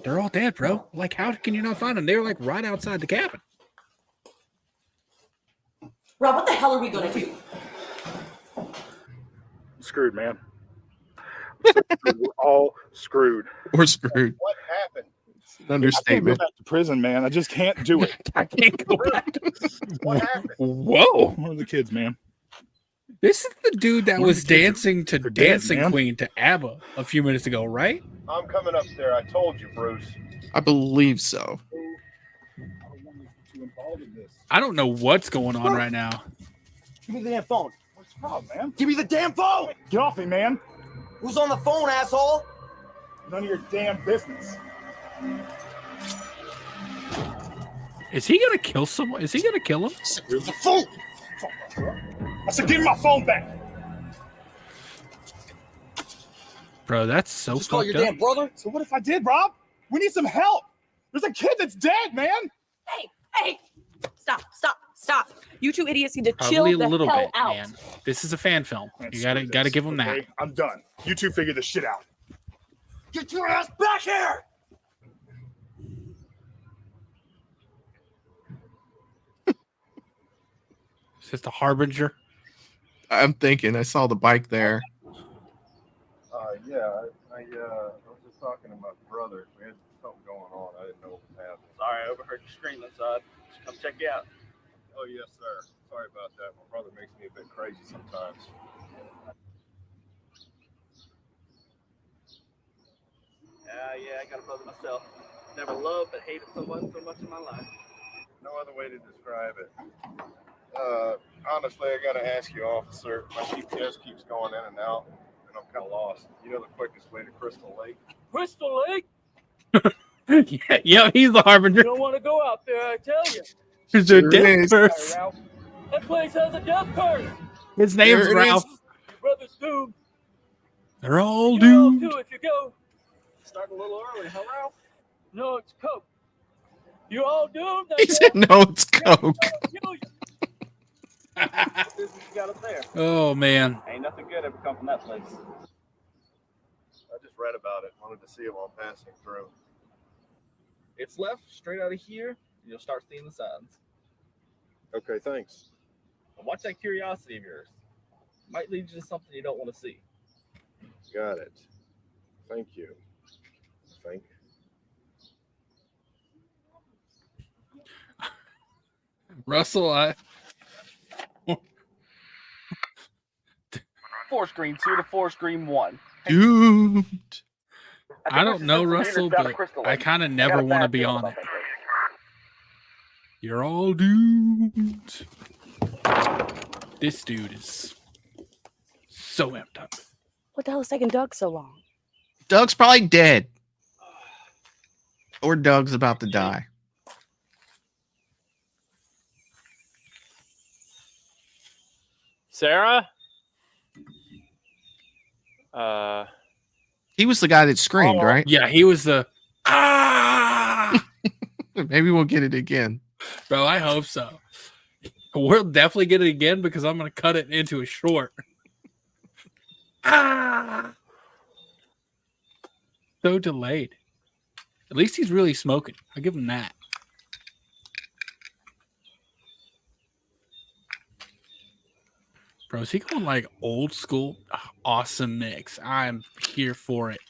[SPEAKER 1] They're all dead, bro. Like, how can you not find them? They're like right outside the cabin.
[SPEAKER 15] Rob, what the hell are we going to do?
[SPEAKER 11] Screwed, man. We're all screwed.
[SPEAKER 2] We're screwed.
[SPEAKER 5] What happened?
[SPEAKER 2] It's an understatement.
[SPEAKER 11] I can't go back to prison, man. I just can't do it.
[SPEAKER 1] I can't go back.
[SPEAKER 5] What happened?
[SPEAKER 1] Whoa.
[SPEAKER 11] Where are the kids, man?
[SPEAKER 1] This is the dude that was dancing to
[SPEAKER 11] dead,
[SPEAKER 1] Dancing
[SPEAKER 11] man.
[SPEAKER 1] Queen to ABBA a few minutes ago, right?
[SPEAKER 5] I'm coming up there. I told you, Bruce.
[SPEAKER 2] I believe so.
[SPEAKER 1] I don't know what's going on right now.
[SPEAKER 10] Give me the damn phone.
[SPEAKER 11] What's the problem, man?
[SPEAKER 10] Give me the damn phone!
[SPEAKER 11] Get off me, man.
[SPEAKER 10] Who's on the phone, asshole?
[SPEAKER 11] None of your damn business.
[SPEAKER 1] Is he gonna kill someone? Is he gonna kill him?
[SPEAKER 11] Where's the phone? I said, give me my phone back.
[SPEAKER 1] Bro, that's so
[SPEAKER 10] Just call
[SPEAKER 1] fucked
[SPEAKER 10] your
[SPEAKER 1] up.
[SPEAKER 10] damn brother.
[SPEAKER 11] So what if I did, Rob? We need some help. There's a kid that's dead, man.
[SPEAKER 15] Hey, stop. You two idiots need to
[SPEAKER 1] Probably
[SPEAKER 15] chill
[SPEAKER 1] a
[SPEAKER 15] the
[SPEAKER 1] little
[SPEAKER 15] hell
[SPEAKER 1] bit,
[SPEAKER 15] out.
[SPEAKER 1] man. This is a fan film.
[SPEAKER 11] Man,
[SPEAKER 1] You
[SPEAKER 11] screw
[SPEAKER 1] gotta
[SPEAKER 11] this,
[SPEAKER 1] give him that.
[SPEAKER 11] okay? I'm done. You two figure this shit out.
[SPEAKER 10] Get your ass back here!
[SPEAKER 1] It's just a harbinger.
[SPEAKER 2] I'm thinking. I saw the bike there.
[SPEAKER 5] Yeah, I was just talking to my brother. We had something going on. I didn't know what was happening.
[SPEAKER 7] Sorry, I overheard you screaming inside. Just come check you out.
[SPEAKER 5] Oh, yes, sir. Sorry about that. My brother makes me a bit crazy sometimes.
[SPEAKER 7] Yeah, I got a brother myself. Never loved but hated someone so much in my life.
[SPEAKER 5] No other way to describe it. Honestly, I gotta ask you, officer. My GPS keeps going in and out, and I'm kind of lost. You know the quickest way to Crystal Lake?
[SPEAKER 7] Crystal Lake?
[SPEAKER 1] yeah, he's the harbinger.
[SPEAKER 7] You don't want to go out there, I tell you.
[SPEAKER 1] There's a
[SPEAKER 2] Sure
[SPEAKER 1] death
[SPEAKER 2] is.
[SPEAKER 1] curse.
[SPEAKER 7] Sorry, Ralph. That place has a death curse.
[SPEAKER 1] His name's
[SPEAKER 2] There it
[SPEAKER 1] Ralph.
[SPEAKER 2] is.
[SPEAKER 7] Your brother's doomed.
[SPEAKER 1] They're all
[SPEAKER 7] You're all
[SPEAKER 1] doomed.
[SPEAKER 7] too if you go. Start a little early, huh, Ralph? No, it's Coke. You're all doomed.
[SPEAKER 2] He said, no, it's Coke.
[SPEAKER 7] What business you got up there?
[SPEAKER 1] Oh man.
[SPEAKER 7] Ain't nothing good ever come from that place.
[SPEAKER 5] I just read about it. Wanted to see it while passing through.
[SPEAKER 7] It's left straight out of here, and you'll start seeing the signs.
[SPEAKER 5] Okay, thanks.
[SPEAKER 7] And watch that curiosity of yours. Might lead you to something you don't want to see.
[SPEAKER 5] Got it. Thank you. Thank you.
[SPEAKER 1] Russell, I
[SPEAKER 7] 4 screen 2 to 4 screen 1.
[SPEAKER 2] Doomed.
[SPEAKER 1] I don't know, Russell, but I kind of never want to be on it. You're all doomed. This dude is so amped up.
[SPEAKER 9] What the hell is taking Doug so long?
[SPEAKER 2] Doug's probably dead. Or Doug's about to die.
[SPEAKER 7] Sarah?
[SPEAKER 2] He was the guy that screamed, right?
[SPEAKER 1] Yeah, he was the
[SPEAKER 2] Maybe we'll get it again.
[SPEAKER 1] Bro, I hope so. We'll definitely get it again because I'm gonna cut it into a short. So delayed. At least he's really smoking. I'll give him that. Bro, is he going like old school? Awesome mix. I'm here for it.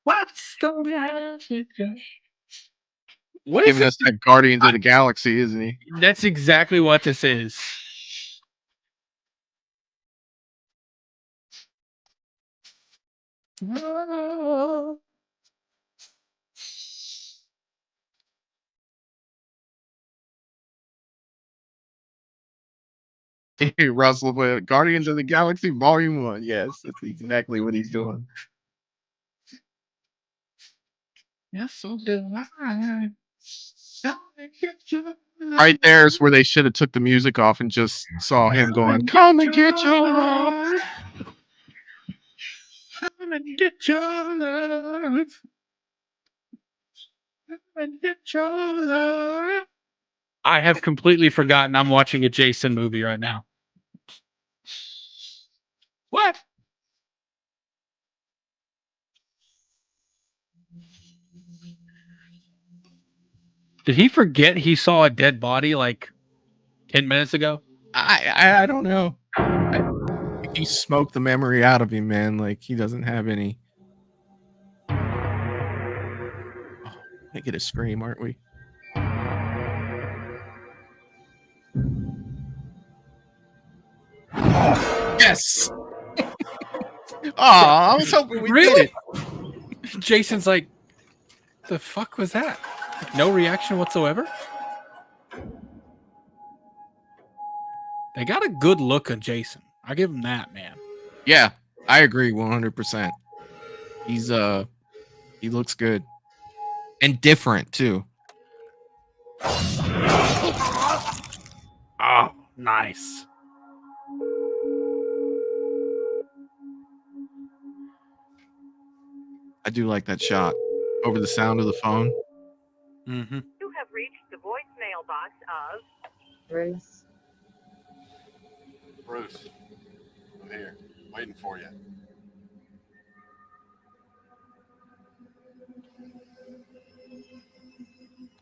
[SPEAKER 1] What's going on? What is
[SPEAKER 2] Giving us that Guardians of the Galaxy, isn't he?
[SPEAKER 1] That's exactly what this is.
[SPEAKER 2] Russell, but Guardians of the Galaxy Volume 1. Yes, that's exactly what he's doing.
[SPEAKER 1] Yes, so do I.
[SPEAKER 2] Right there's where they should have took the music off and just saw him going, "Come and get your love.
[SPEAKER 1] Come and get your love. Come and get your love. I have completely forgotten I'm watching a Jason movie right now. What? Did he forget he saw a dead body like 10 minutes ago?
[SPEAKER 2] I don't know. He smoked the memory out of him, man. Like he doesn't have any. Oh, make it a scream, aren't we? Yes. Oh, I was hoping we did it.
[SPEAKER 1] Jason's like, the fuck was that? Like, no reaction whatsoever? They got a good look on Jason. I'll give him that, man.
[SPEAKER 2] Yeah, I agree 100%. He's he looks good. And different too.
[SPEAKER 1] Oh, nice.
[SPEAKER 2] I do like that shot over the sound of the phone.
[SPEAKER 1] Mm-hmm.
[SPEAKER 17] You have reached the voicemail box of
[SPEAKER 16] Bruce.
[SPEAKER 5] Bruce, I'm here, waiting for you.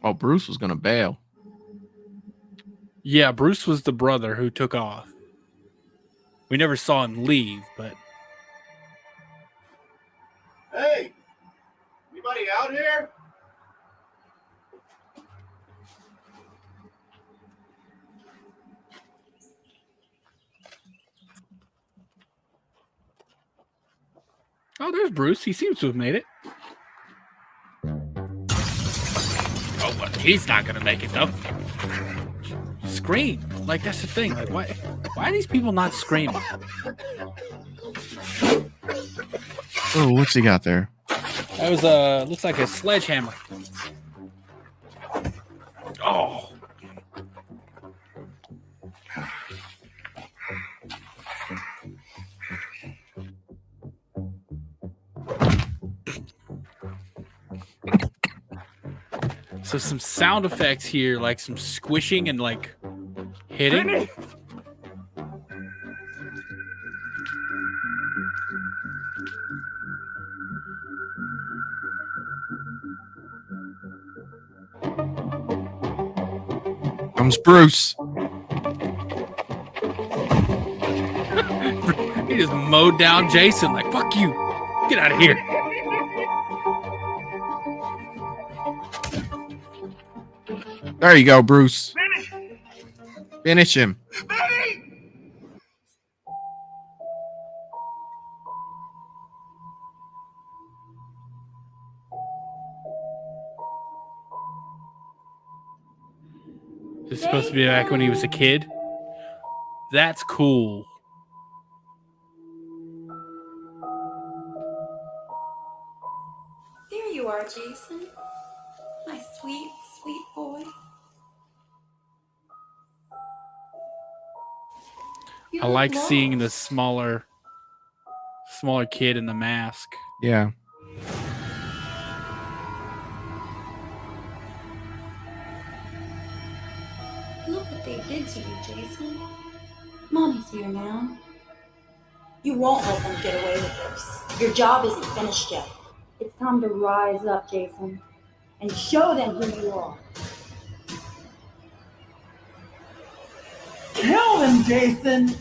[SPEAKER 2] Oh, Bruce was gonna bail.
[SPEAKER 1] Yeah, Bruce was the brother who took off. We never saw him leave, but
[SPEAKER 5] Hey, anybody out here?
[SPEAKER 1] oh, there's Bruce. He seems to have made it. Oh, well, he's not gonna make it though. Scream, like that's the thing. Like, why are these people not screaming?
[SPEAKER 2] Oh, what's he got there?
[SPEAKER 1] That was looks like a sledgehammer. Oh. So some sound effects here, like some squishing and like hitting.
[SPEAKER 2] Comes Bruce.
[SPEAKER 1] He just mowed down Jason like, fuck you. Get out of here.
[SPEAKER 2] There you go, Bruce. Finish him.
[SPEAKER 1] This is supposed to be back when he was a kid. That's cool.
[SPEAKER 18] you are, Jason. My sweet, sweet boy. You
[SPEAKER 1] I
[SPEAKER 18] look
[SPEAKER 1] like seeing the
[SPEAKER 18] lost.
[SPEAKER 1] smaller kid in the mask.
[SPEAKER 2] Yeah.
[SPEAKER 18] Look what they did to you, Jason. Mommy's here now. You won't let them get away with this. Your job isn't finished yet.
[SPEAKER 9] It's time to rise up, Jason, and show them who you are.
[SPEAKER 7] Kill them, Jason!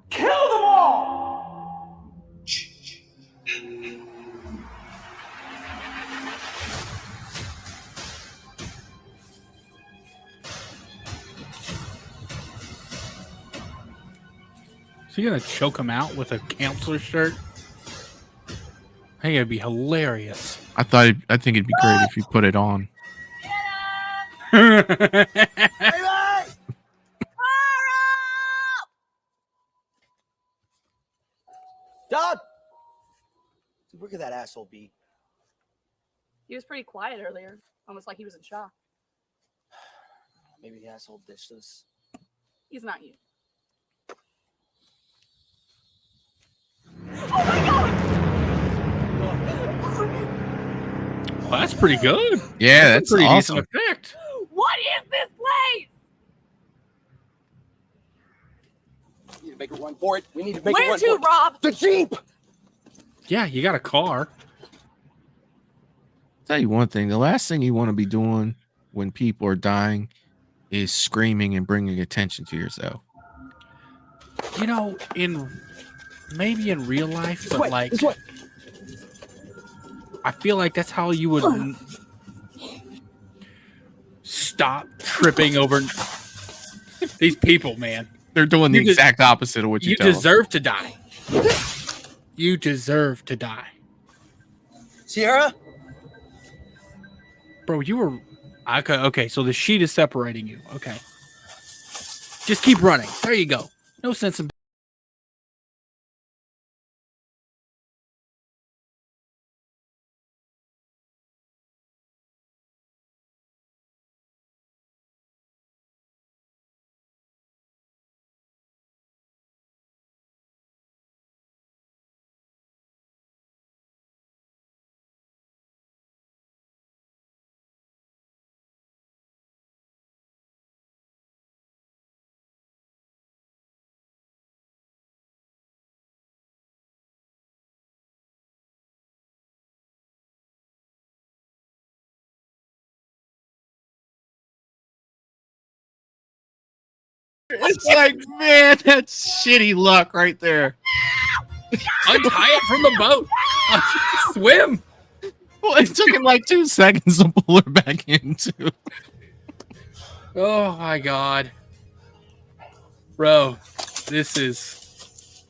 [SPEAKER 7] Kill them all!
[SPEAKER 1] Is he gonna choke him out with a counselor shirt? I think it'd be hilarious.
[SPEAKER 2] I think it'd be great if you put it on.
[SPEAKER 10] Dad! Dude, where could that asshole be?
[SPEAKER 15] He was pretty quiet earlier, almost like he was in shock.
[SPEAKER 10] Maybe the asshole ditched us.
[SPEAKER 15] He's not you.
[SPEAKER 1] Well, that's pretty good.
[SPEAKER 2] Yeah,
[SPEAKER 1] that's a pretty
[SPEAKER 2] awesome.
[SPEAKER 1] decent effect.
[SPEAKER 15] What is this place?
[SPEAKER 10] We need to make a run for it. We need to make a
[SPEAKER 15] Where
[SPEAKER 10] run
[SPEAKER 15] to,
[SPEAKER 10] for it.
[SPEAKER 15] Rob?
[SPEAKER 10] The Jeep!
[SPEAKER 1] Yeah, you got a car.
[SPEAKER 2] Tell you one thing, the last thing you want to be doing when people are dying is screaming and bringing attention to yourself.
[SPEAKER 1] You know, maybe in real life,
[SPEAKER 10] This
[SPEAKER 1] but
[SPEAKER 10] way,
[SPEAKER 1] like
[SPEAKER 10] this way.
[SPEAKER 1] I feel like that's how you would stop tripping over these people, man.
[SPEAKER 2] They're doing the exact opposite of what you tell them.
[SPEAKER 1] deserve to die. You deserve to die.
[SPEAKER 10] Sierra?
[SPEAKER 1] Bro, you were okay, so the sheet is separating you. Okay. Just keep running. There you go. No sense in
[SPEAKER 2] It's like, man, that's shitty luck right there.
[SPEAKER 1] untie it from the boat. Swim.
[SPEAKER 2] Well, it took him like 2 seconds to pull her back into.
[SPEAKER 1] Oh my god. Bro, this is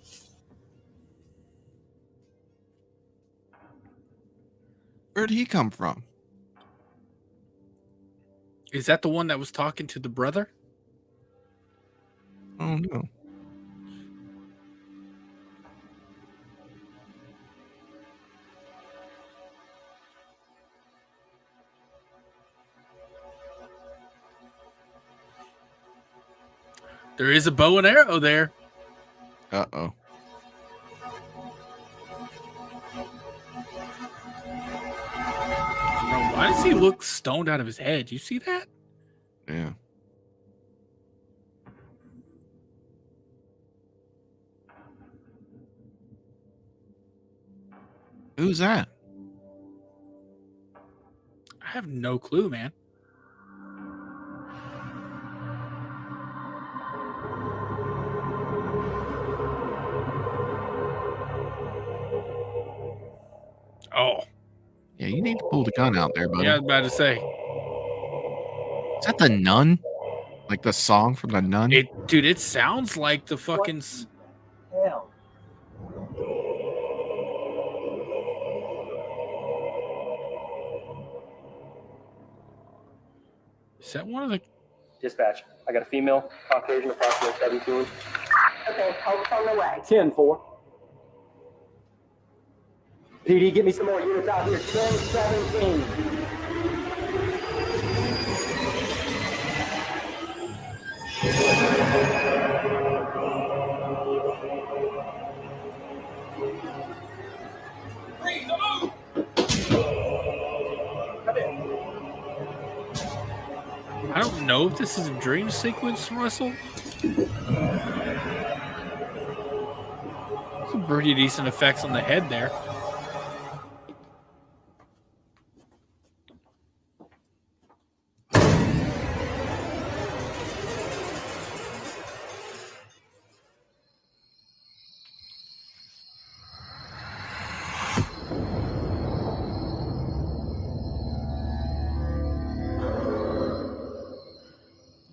[SPEAKER 2] Where'd he come from?
[SPEAKER 1] Is that the one that was talking to the brother?
[SPEAKER 2] Oh no.
[SPEAKER 1] There is a bow and arrow there.
[SPEAKER 2] Uh-oh.
[SPEAKER 1] Bro, why does he look stoned out of his head? You see that?
[SPEAKER 2] Yeah. Who's that?
[SPEAKER 1] I have no clue, man. Oh.
[SPEAKER 2] Yeah, you need to pull the gun out there, buddy.
[SPEAKER 1] Yeah, I was about to say.
[SPEAKER 2] Is that the Nun? Like the song from the Nun?
[SPEAKER 1] Dude, it sounds like the fucking.
[SPEAKER 10] Hell.
[SPEAKER 1] Is that one of the?
[SPEAKER 12] Dispatch, I got a female, Caucasian, approximately 17.
[SPEAKER 9] Okay, help's on the way.
[SPEAKER 12] 10-4.
[SPEAKER 10] PD, get me some more units out here. 1017.
[SPEAKER 1] I don't know if this is a dream sequence, Russell. Some pretty decent effects on the head there.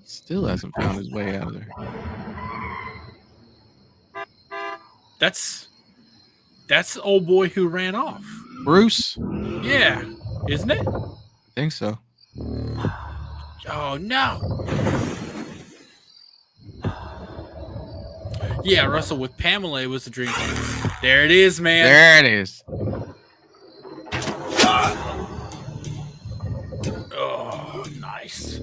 [SPEAKER 2] Still hasn't found his way out of there.
[SPEAKER 1] That's the old boy who ran off.
[SPEAKER 2] Bruce?
[SPEAKER 1] Yeah, isn't it?
[SPEAKER 2] I think so.
[SPEAKER 1] Oh no. Yeah, Russell, with Pamela, it was a dream. There it is, man.
[SPEAKER 2] There it is.
[SPEAKER 1] Oh, nice.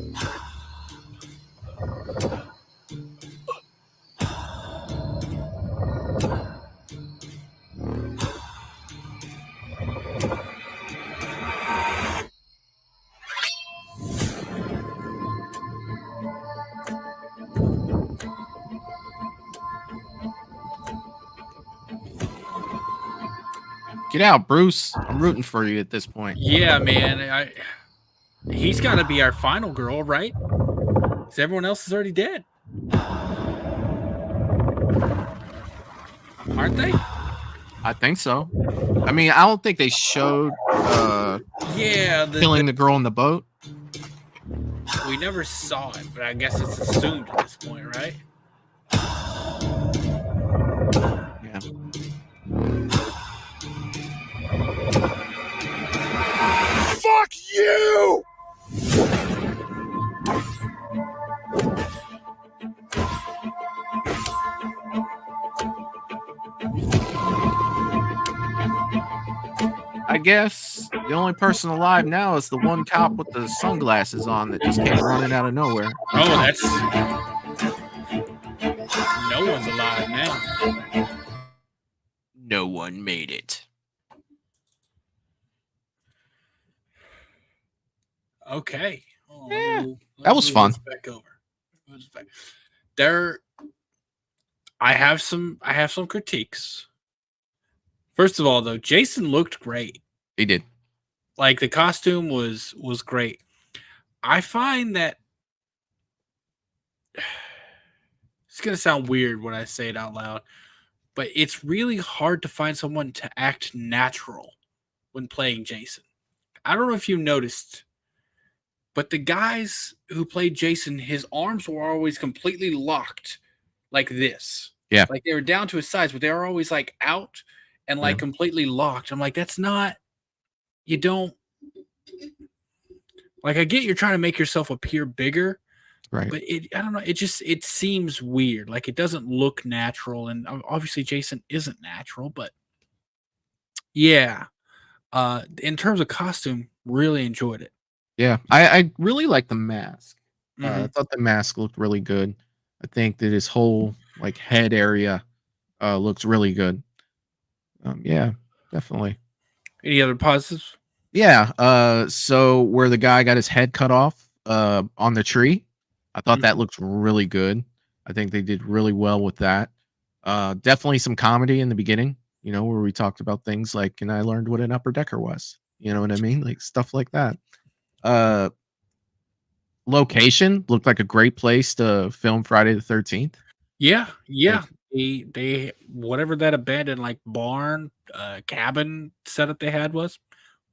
[SPEAKER 2] Get out, Bruce. I'm rooting for you at this point.
[SPEAKER 1] Yeah, man. He's got to be our final girl, right? Because everyone else is already dead. Aren't they?
[SPEAKER 2] I think so. I mean, I don't think they showed
[SPEAKER 1] Yeah,
[SPEAKER 2] killing the girl in the boat.
[SPEAKER 1] We never saw it, but I guess it's assumed at this point, right?
[SPEAKER 2] Yeah.
[SPEAKER 6] Fuck you!
[SPEAKER 2] I guess the only person alive now is the one cop with the sunglasses on that just came running out of nowhere.
[SPEAKER 1] Oh, that's... No one's alive now.
[SPEAKER 2] No one made it.
[SPEAKER 1] Okay.
[SPEAKER 2] Yeah, that was fun.
[SPEAKER 1] Back over. There, I have some critiques. First of all, though, Jason looked great.
[SPEAKER 2] He did.
[SPEAKER 1] Like the costume was great. I find that it's gonna sound weird when I say it out loud, but it's really hard to find someone to act natural when playing Jason. I don't know if you noticed, but the guys who played Jason, his arms were always completely locked like this.
[SPEAKER 2] Yeah.
[SPEAKER 1] Like they were down to his sides, but they were always like out and like completely locked. I'm like, that's not, you don't, like, I get you're trying to make yourself appear bigger,
[SPEAKER 2] right?
[SPEAKER 1] But I don't know, it seems weird. Like it doesn't look natural. And obviously Jason isn't natural, but yeah. In terms of costume, really enjoyed it.
[SPEAKER 2] Yeah, I really like the mask. I thought the mask looked really good. I think that his whole like head area looks really good. Yeah, definitely.
[SPEAKER 1] Any other positives?
[SPEAKER 2] Yeah. So where the guy got his head cut off on the tree, I thought that looked really good. I think they did really well with that. Definitely some comedy in the beginning, you know, where we talked about things like, and I learned what an upper decker was. You know what I mean? Like stuff like that. Location looked like a great place to film Friday the 13th.
[SPEAKER 1] Yeah. They whatever that abandoned like barn cabin setup they had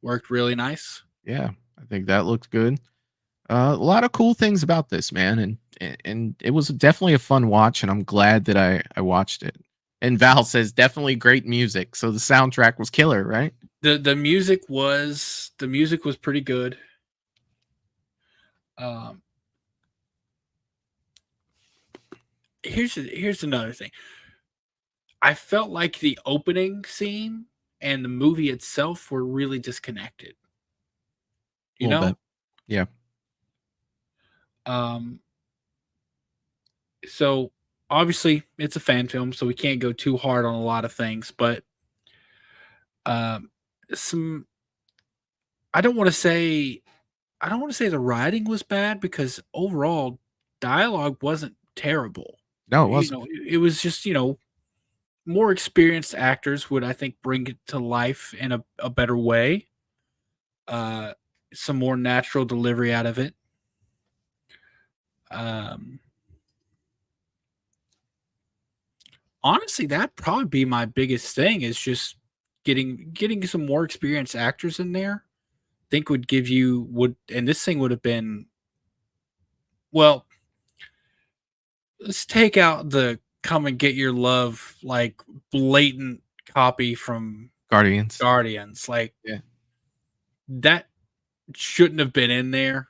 [SPEAKER 1] worked really nice.
[SPEAKER 2] Yeah, I think that looked good. A lot of cool things about this, man, and it was definitely a fun watch, and I'm glad that I watched it. And Val says definitely great music, so the soundtrack was killer, right?
[SPEAKER 1] The music was pretty good. Here's another thing. I felt like the opening scene and the movie itself were really disconnected.
[SPEAKER 2] A little bit. Yeah.
[SPEAKER 1] So obviously it's a fan film, so we can't go too hard on a lot of things, but some I don't want to say the writing was bad, because overall dialogue wasn't terrible.
[SPEAKER 2] No, it wasn't.
[SPEAKER 1] It was just, more experienced actors would, I think, bring it to life in a better way. Some more natural delivery out of it. Honestly, that'd probably be my biggest thing, is just getting some more experienced actors in there. Think would give you and this thing would have been, well, let's take out the come and get your love, like blatant copy from
[SPEAKER 2] Guardians.
[SPEAKER 1] Like,
[SPEAKER 2] yeah,
[SPEAKER 1] that shouldn't have been in there.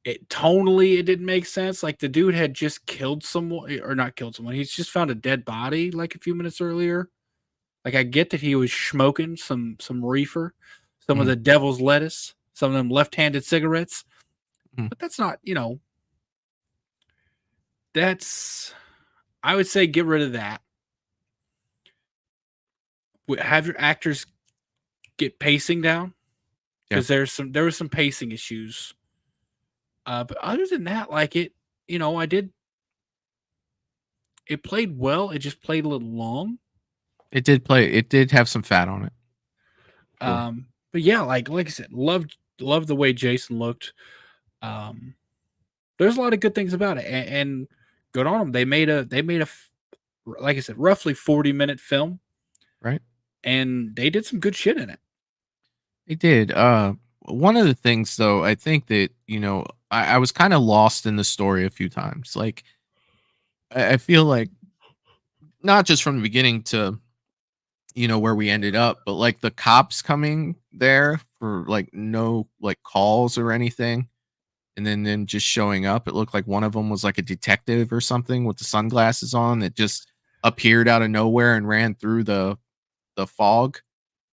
[SPEAKER 1] It tonally, it didn't make sense. Like, the dude had just killed someone, or not killed someone. He's just found a dead body like a few minutes earlier. Like, I get that he was smoking some reefer, some of the devil's lettuce, some of them left-handed cigarettes, but that's not, I would say get rid of that. Have your actors get pacing down, because there were some pacing issues. But other than that, like, it played well. It just played a little long.
[SPEAKER 2] It did have some fat on it. Sure.
[SPEAKER 1] But yeah, like I said, loved the way Jason looked. There's a lot of good things about it, and good on them. They made a like I said, roughly 40-minute film,
[SPEAKER 2] right?
[SPEAKER 1] And they did some good shit in it.
[SPEAKER 2] They did. One of the things, though, I think that I was kind of lost in the story a few times. Like, I feel like not just from the beginning to where we ended up, but like the cops coming there for like no like calls or anything, and then just showing up. It looked like one of them was like a detective or something with the sunglasses on that just appeared out of nowhere and ran through the fog.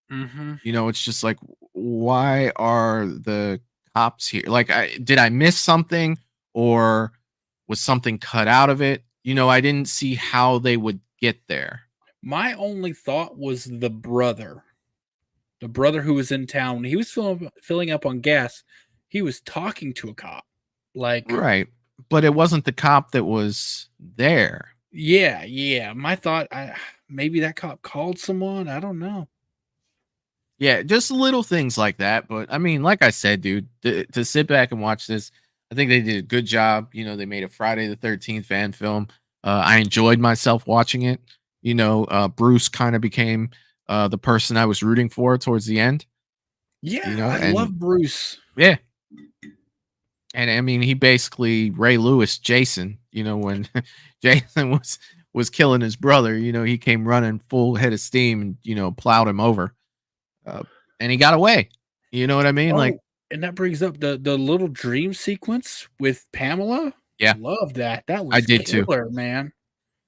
[SPEAKER 2] It's just like, why are the cops here? Like, did I miss something, or was something cut out of it? I didn't see how they would get there.
[SPEAKER 1] My only thought was the brother who was in town. When he was filling up on gas, he was talking to a cop. Like,
[SPEAKER 2] right. But it wasn't the cop that was there.
[SPEAKER 1] Yeah. My thought, maybe that cop called someone. I don't know.
[SPEAKER 2] Yeah, just little things like that. But I mean, like I said, dude, to sit back and watch this, I think they did a good job. They made a Friday the 13th fan film. I enjoyed myself watching it. Bruce kind of became the person I was rooting for towards the end.
[SPEAKER 1] Yeah, I love Bruce.
[SPEAKER 2] Yeah. And I mean, he basically Ray Lewis Jason, when Jason was killing his brother, he came running full head of steam and, plowed him over. And he got away. You know what I mean? Like,
[SPEAKER 1] and that brings up the little dream sequence with Pamela.
[SPEAKER 2] Yeah.
[SPEAKER 1] Love that. That was
[SPEAKER 2] I did
[SPEAKER 1] killer,
[SPEAKER 2] too,
[SPEAKER 1] man.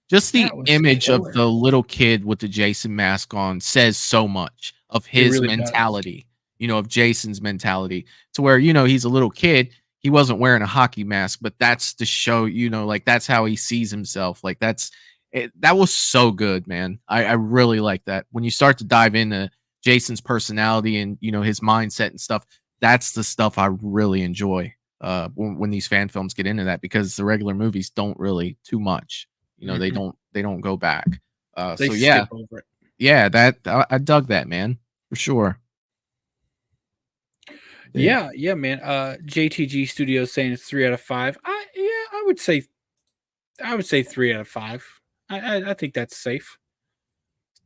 [SPEAKER 2] Just the image of the little kid with the Jason mask on says so much of his
[SPEAKER 1] really
[SPEAKER 2] mentality, of Jason's mentality, to where, he's a little kid. He wasn't wearing a hockey mask, but that's to show, like, that's how he sees himself. Like, that was so good, man. I really like that. When you start to dive into Jason's personality and, his mindset and stuff, that's the stuff I really enjoy when these fan films get into that, because the regular movies don't really too much. They don't go back.
[SPEAKER 1] They
[SPEAKER 2] so yeah,
[SPEAKER 1] skip over it.
[SPEAKER 2] Yeah, that I dug that, man, for sure.
[SPEAKER 1] Yeah, man. JTG Studios saying it's 3 out of 5. I would say 3 out of 5. I think that's safe.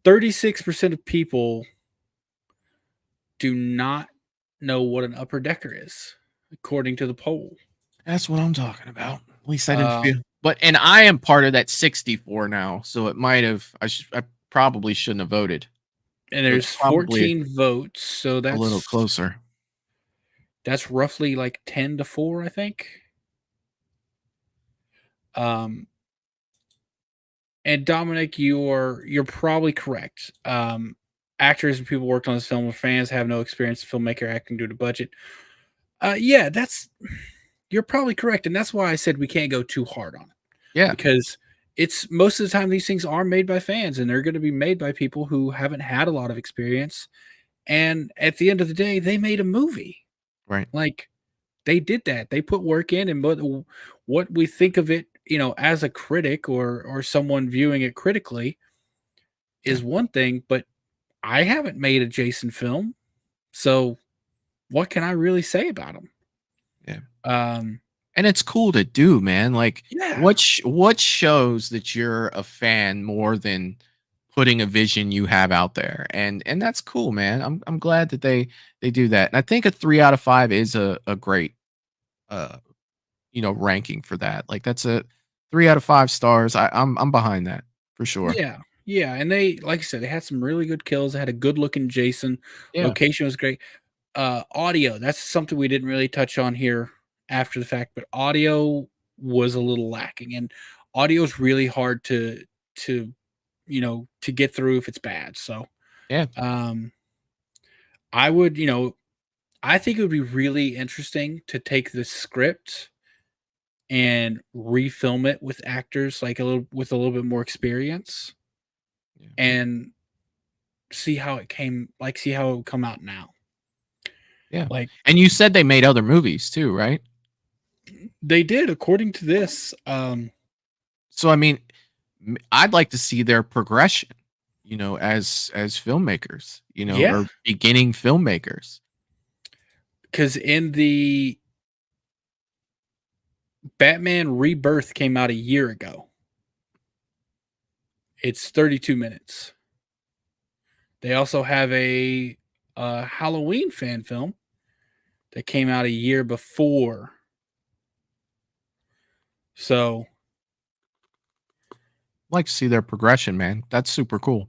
[SPEAKER 1] 36% of people do not know what an upper decker is, according to the poll.
[SPEAKER 2] That's what I'm talking about. At least I didn't feel. But and I am part of that 64 now, so it might have. I probably shouldn't have voted.
[SPEAKER 1] And there's 14 votes, so that's
[SPEAKER 2] a little closer.
[SPEAKER 1] That's roughly like 10-4, I think. And Dominic, you're probably correct. actors and people worked on this film were fans, have no experience in filmmaker acting due to budget. Yeah, you're probably correct, and that's why I said we can't go too hard on it.
[SPEAKER 2] Yeah,
[SPEAKER 1] because it's most of the time these things are made by fans, and they're going to be made by people who haven't had a lot of experience. And at the end of the day, they made a movie,
[SPEAKER 2] right?
[SPEAKER 1] Like they did that. They put work in, and what we think of it, as a critic or someone viewing it critically, is one thing. But I haven't made a Jason film, so what can I really say about him?
[SPEAKER 2] Yeah. And it's cool to do, man. Like, what shows that you're a fan more than putting a vision you have out there, and that's cool, man. I'm glad that they do that, and I think a 3 out of 5 is a great, ranking for that. Like, that's a 3 out of 5 stars. I'm behind that for sure.
[SPEAKER 1] Yeah, yeah, and they, like I said, they had some really good kills. They had a good looking Jason.
[SPEAKER 2] Yeah.
[SPEAKER 1] Location was great. Audio, that's something we didn't really touch on here after the fact, but audio was a little lacking, and audio is really hard to get through if it's bad. So
[SPEAKER 2] yeah,
[SPEAKER 1] I would, I think it would be really interesting to take the script and refilm it with actors with a little bit more experience, and see how it would come out now.
[SPEAKER 2] Yeah,
[SPEAKER 1] like,
[SPEAKER 2] and you said they made other movies too, right?
[SPEAKER 1] They did, according to this.
[SPEAKER 2] So I mean, I'd like to see their progression, as filmmakers, or beginning filmmakers.
[SPEAKER 1] Because in the Batman Rebirth came out a year ago. It's 32 minutes. They also have a Halloween fan film that came out a year before. So
[SPEAKER 2] I'd like to see their progression, man. That's super cool.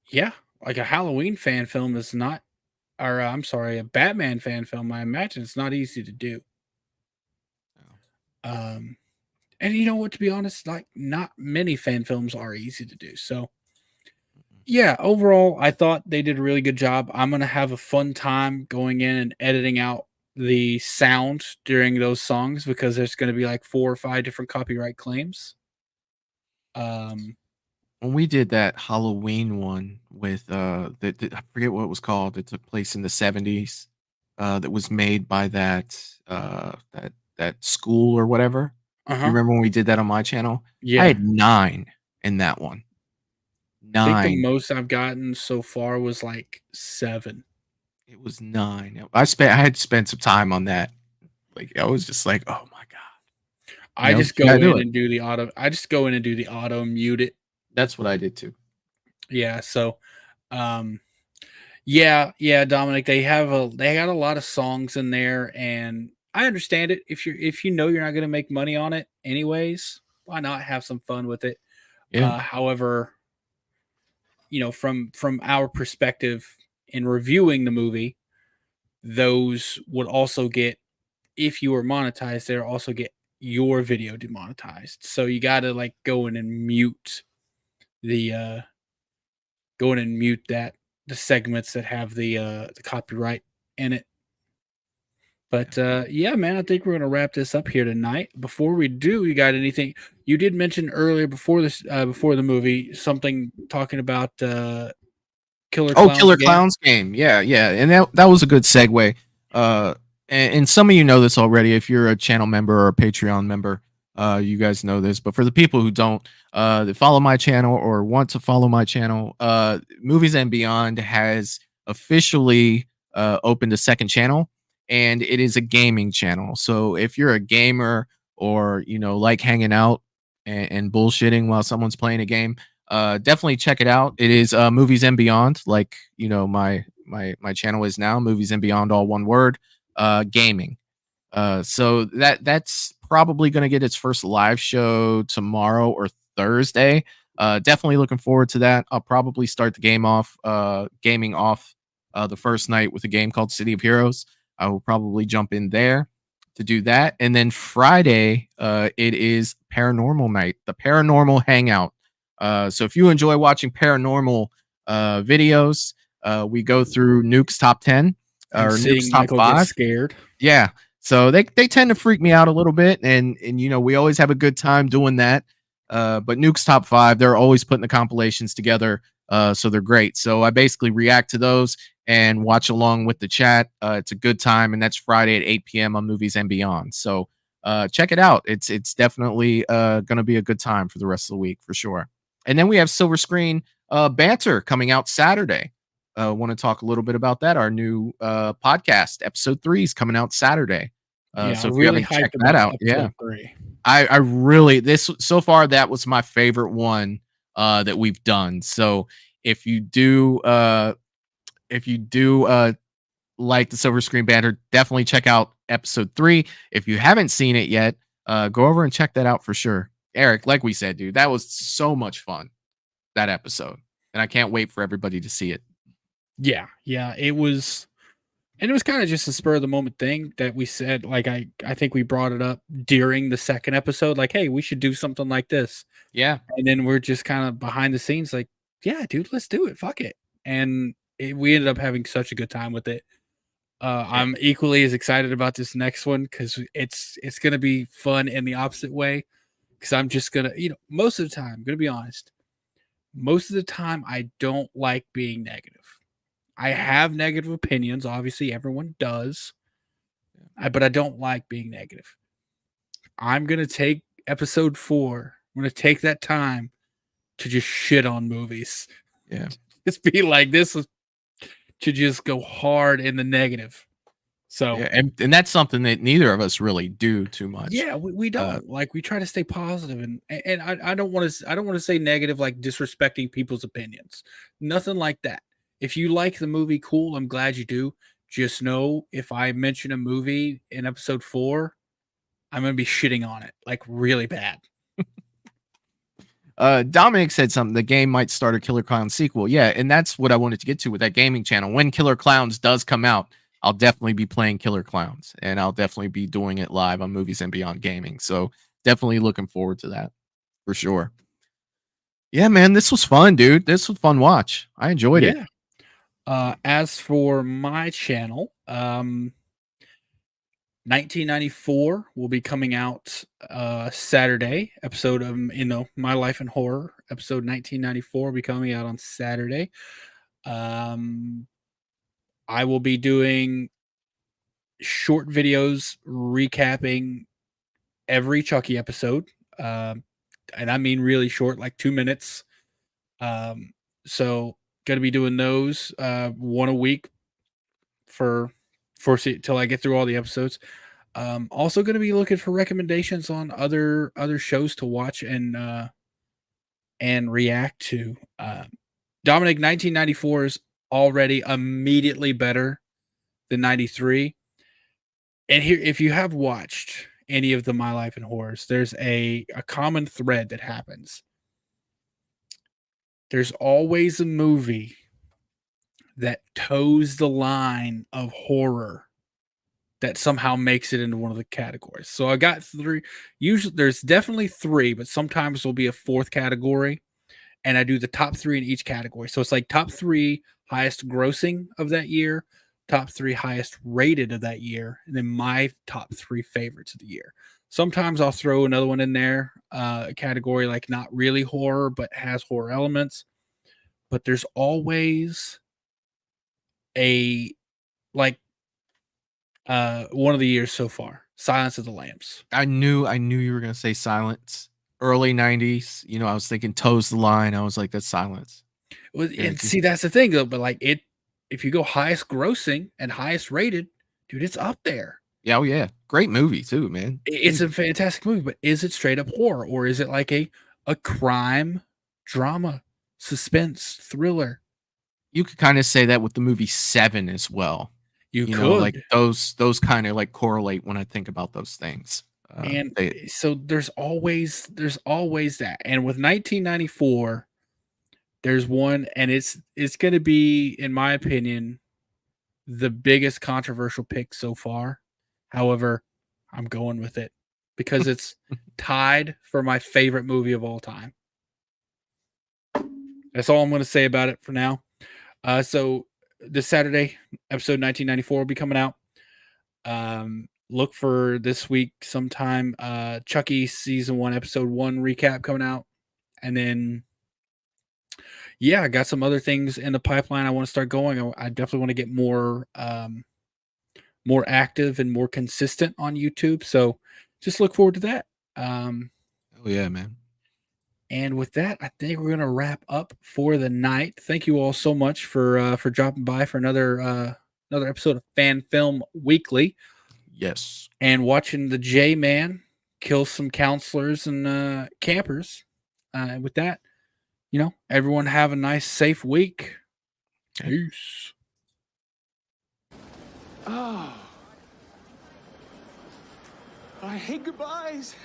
[SPEAKER 1] Yeah, like a Halloween fan film is not, or I'm sorry, a Batman fan film, I imagine it's not easy to do. And you know what, to be honest, like, not many fan films are easy to do. So yeah, overall, I thought they did a really good job. I'm going to have a fun time going in and editing out the sound during those songs, because there's going to be like 4 or 5 different copyright claims.
[SPEAKER 2] When we did that Halloween one with I forget what it was called. It took place in the 70s. That was made by that school or whatever. You remember when we did that on my channel?
[SPEAKER 1] Yeah.
[SPEAKER 2] I had 9 in that one. 9.
[SPEAKER 1] I think the most I've gotten so far was like 7.
[SPEAKER 2] It was 9. I had spent some time on that. Like, I was just like, oh my god.
[SPEAKER 1] I just go in and do the auto. I just go in and do the auto mute it.
[SPEAKER 2] That's what I did too.
[SPEAKER 1] Yeah. So, yeah, Dominic, they got a lot of songs in there, and I understand it. If you're not going to make money on it anyways, why not have some fun with it?
[SPEAKER 2] Yeah.
[SPEAKER 1] However, from our perspective in reviewing the movie, those would also get, if you were monetized, they'll also get your video demonetized. So you got to go in and mute the segments that have the copyright in it. But yeah, man, I think we're gonna wrap this up here tonight. Before we do, you got anything? You did mention earlier before the movie, something talking about Killer
[SPEAKER 2] Clowns game. Yeah, and that was a good segue. And some of you know this already. If you're a channel member or a Patreon member, you guys know this. But for the people who don't, that follow my channel or want to follow my channel, Movies and Beyond has officially opened a second channel, and it is a gaming channel. So if you're a gamer or like hanging out and bullshitting while someone's playing a game, definitely check it out. It is Movies and Beyond, like my channel is now, Movies and Beyond, all one word. Gaming. So that's probably going to get its first live show tomorrow or Thursday. Definitely looking forward to that. I'll probably start the gaming off the first night with a game called City of Heroes. I will probably jump in there to do that. And then Friday, it is Paranormal Night, the Paranormal Hangout. So if you enjoy watching paranormal videos. We go through Nuke's top 10
[SPEAKER 1] And
[SPEAKER 2] or
[SPEAKER 1] seeing
[SPEAKER 2] Nuke's top
[SPEAKER 1] Michael get
[SPEAKER 2] 5.
[SPEAKER 1] scared.
[SPEAKER 2] Yeah. So they tend to freak me out a little bit, and we always have a good time doing that. But Nuke's top 5, they're always putting the compilations together, so they're great. So I basically react to those and watch along with the chat. It's a good time, and that's Friday at 8 p.m. on Movies and Beyond. So check it out. It's definitely going to be a good time for the rest of the week for sure. And then we have Silver Screen Banter coming out Saturday. Want to talk a little bit about that? Our new podcast, episode 3, is coming out Saturday. So if you haven't checked that out, yeah,
[SPEAKER 1] 3.
[SPEAKER 2] I really so far that was my favorite one that we've done. So if you do like the Silver Screen Banter, definitely check out episode 3. If you haven't seen it yet, go over and check that out for sure. Eric, like we said, dude, that was so much fun, that episode, and I can't wait for everybody to see it.
[SPEAKER 1] Yeah, it was, and it was kind of just a spur of the moment thing that we said. Like I think we brought it up during the second episode, like, hey, we should do something like this.
[SPEAKER 2] Yeah,
[SPEAKER 1] and then we're just kind of behind the scenes, like, yeah, dude, let's do it. Fuck it, and we ended up having such a good time with it. I'm equally as excited about this next one because it's gonna be fun in the opposite way. Because I'm just gonna, most of the time, I'm gonna be honest. Most of the time, I don't like being negative. I have negative opinions. Obviously, everyone does. But I don't like being negative. I'm going to take episode 4. I'm going to take that time to just shit on movies.
[SPEAKER 2] Yeah.
[SPEAKER 1] Just be like, this is to just go hard in the negative. So,
[SPEAKER 2] yeah, and that's something that neither of us really do too much.
[SPEAKER 1] Yeah, we don't. Like, we try to stay positive, and I don't want to say negative, like disrespecting people's opinions. Nothing like that. If you like the movie, cool. I'm glad you do. Just know if I mention a movie in episode 4, I'm going to be shitting on it like really bad.
[SPEAKER 2] Dominic said something. The game might start a Killer Clowns sequel. Yeah, and that's what I wanted to get to with that gaming channel. When Killer Clowns does come out, I'll definitely be playing Killer Clowns, and I'll definitely be doing it live on Movies and Beyond Gaming. So definitely looking forward to that for sure. Yeah, man, this was fun, dude. This was a fun watch. I enjoyed it.
[SPEAKER 1] As for my channel, 1994 will be coming out Saturday. Episode of My Life in Horror, episode 1994 will be coming out on Saturday. I will be doing short videos recapping every Chucky episode, and I mean really short, like 2 minutes. So going to be doing those one a week for till I get through all the episodes. Also going to be looking for recommendations on other shows to watch and react to. Dominic, 1994 is already immediately better than 93. And here, if you have watched any of the My Life in Horrors, there's a common thread that happens. There's always a movie that toes the line of horror that somehow makes it into one of the categories. So I got 3. Usually there's definitely 3, but sometimes there'll be a 4th category, and I do the top 3 in each category. So it's like top 3 highest grossing of that year, top 3 highest rated of that year, and then my top 3 favorites of the year. Sometimes I'll throw another one in there, a category like not really horror, but has horror elements. But there's always a, like, one of the years so far, Silence of the Lambs.
[SPEAKER 2] I knew you were gonna say Silence. Early 90s, I was thinking Toes the Line. I was like, that's Silence.
[SPEAKER 1] And see, that's the thing though. But like if you go highest grossing and highest rated, dude, it's up there.
[SPEAKER 2] Yeah, oh yeah, great movie too, man.
[SPEAKER 1] It's a fantastic movie, but is it straight up horror, or is it like a crime, drama, suspense, thriller?
[SPEAKER 2] You could kind of say that with the movie Seven as well.
[SPEAKER 1] You could.
[SPEAKER 2] Know, like those kind of like correlate when I think about those things.
[SPEAKER 1] And so there's always that. And with 1994, there's one, and it's going to be, in my opinion, the biggest controversial pick so far. However, I'm going with it because it's tied for my favorite movie of all time. That's all I'm going to say about it for now. So this Saturday, episode 1994 will be coming out. Look for this week sometime. Chucky season 1, episode 1 recap coming out, and then I got some other things in the pipeline I want to start going. I definitely want to get more active and more consistent on YouTube. So just look forward to that.
[SPEAKER 2] Oh yeah, man.
[SPEAKER 1] And with that, I think we're gonna wrap up for the night. Thank you all so much for dropping by for another episode of Fan Film Weekly.
[SPEAKER 2] Yes.
[SPEAKER 1] And watching the J-Man kill some counselors and campers. With that, everyone have a nice, safe week. Peace.
[SPEAKER 6] Oh. I hate goodbyes.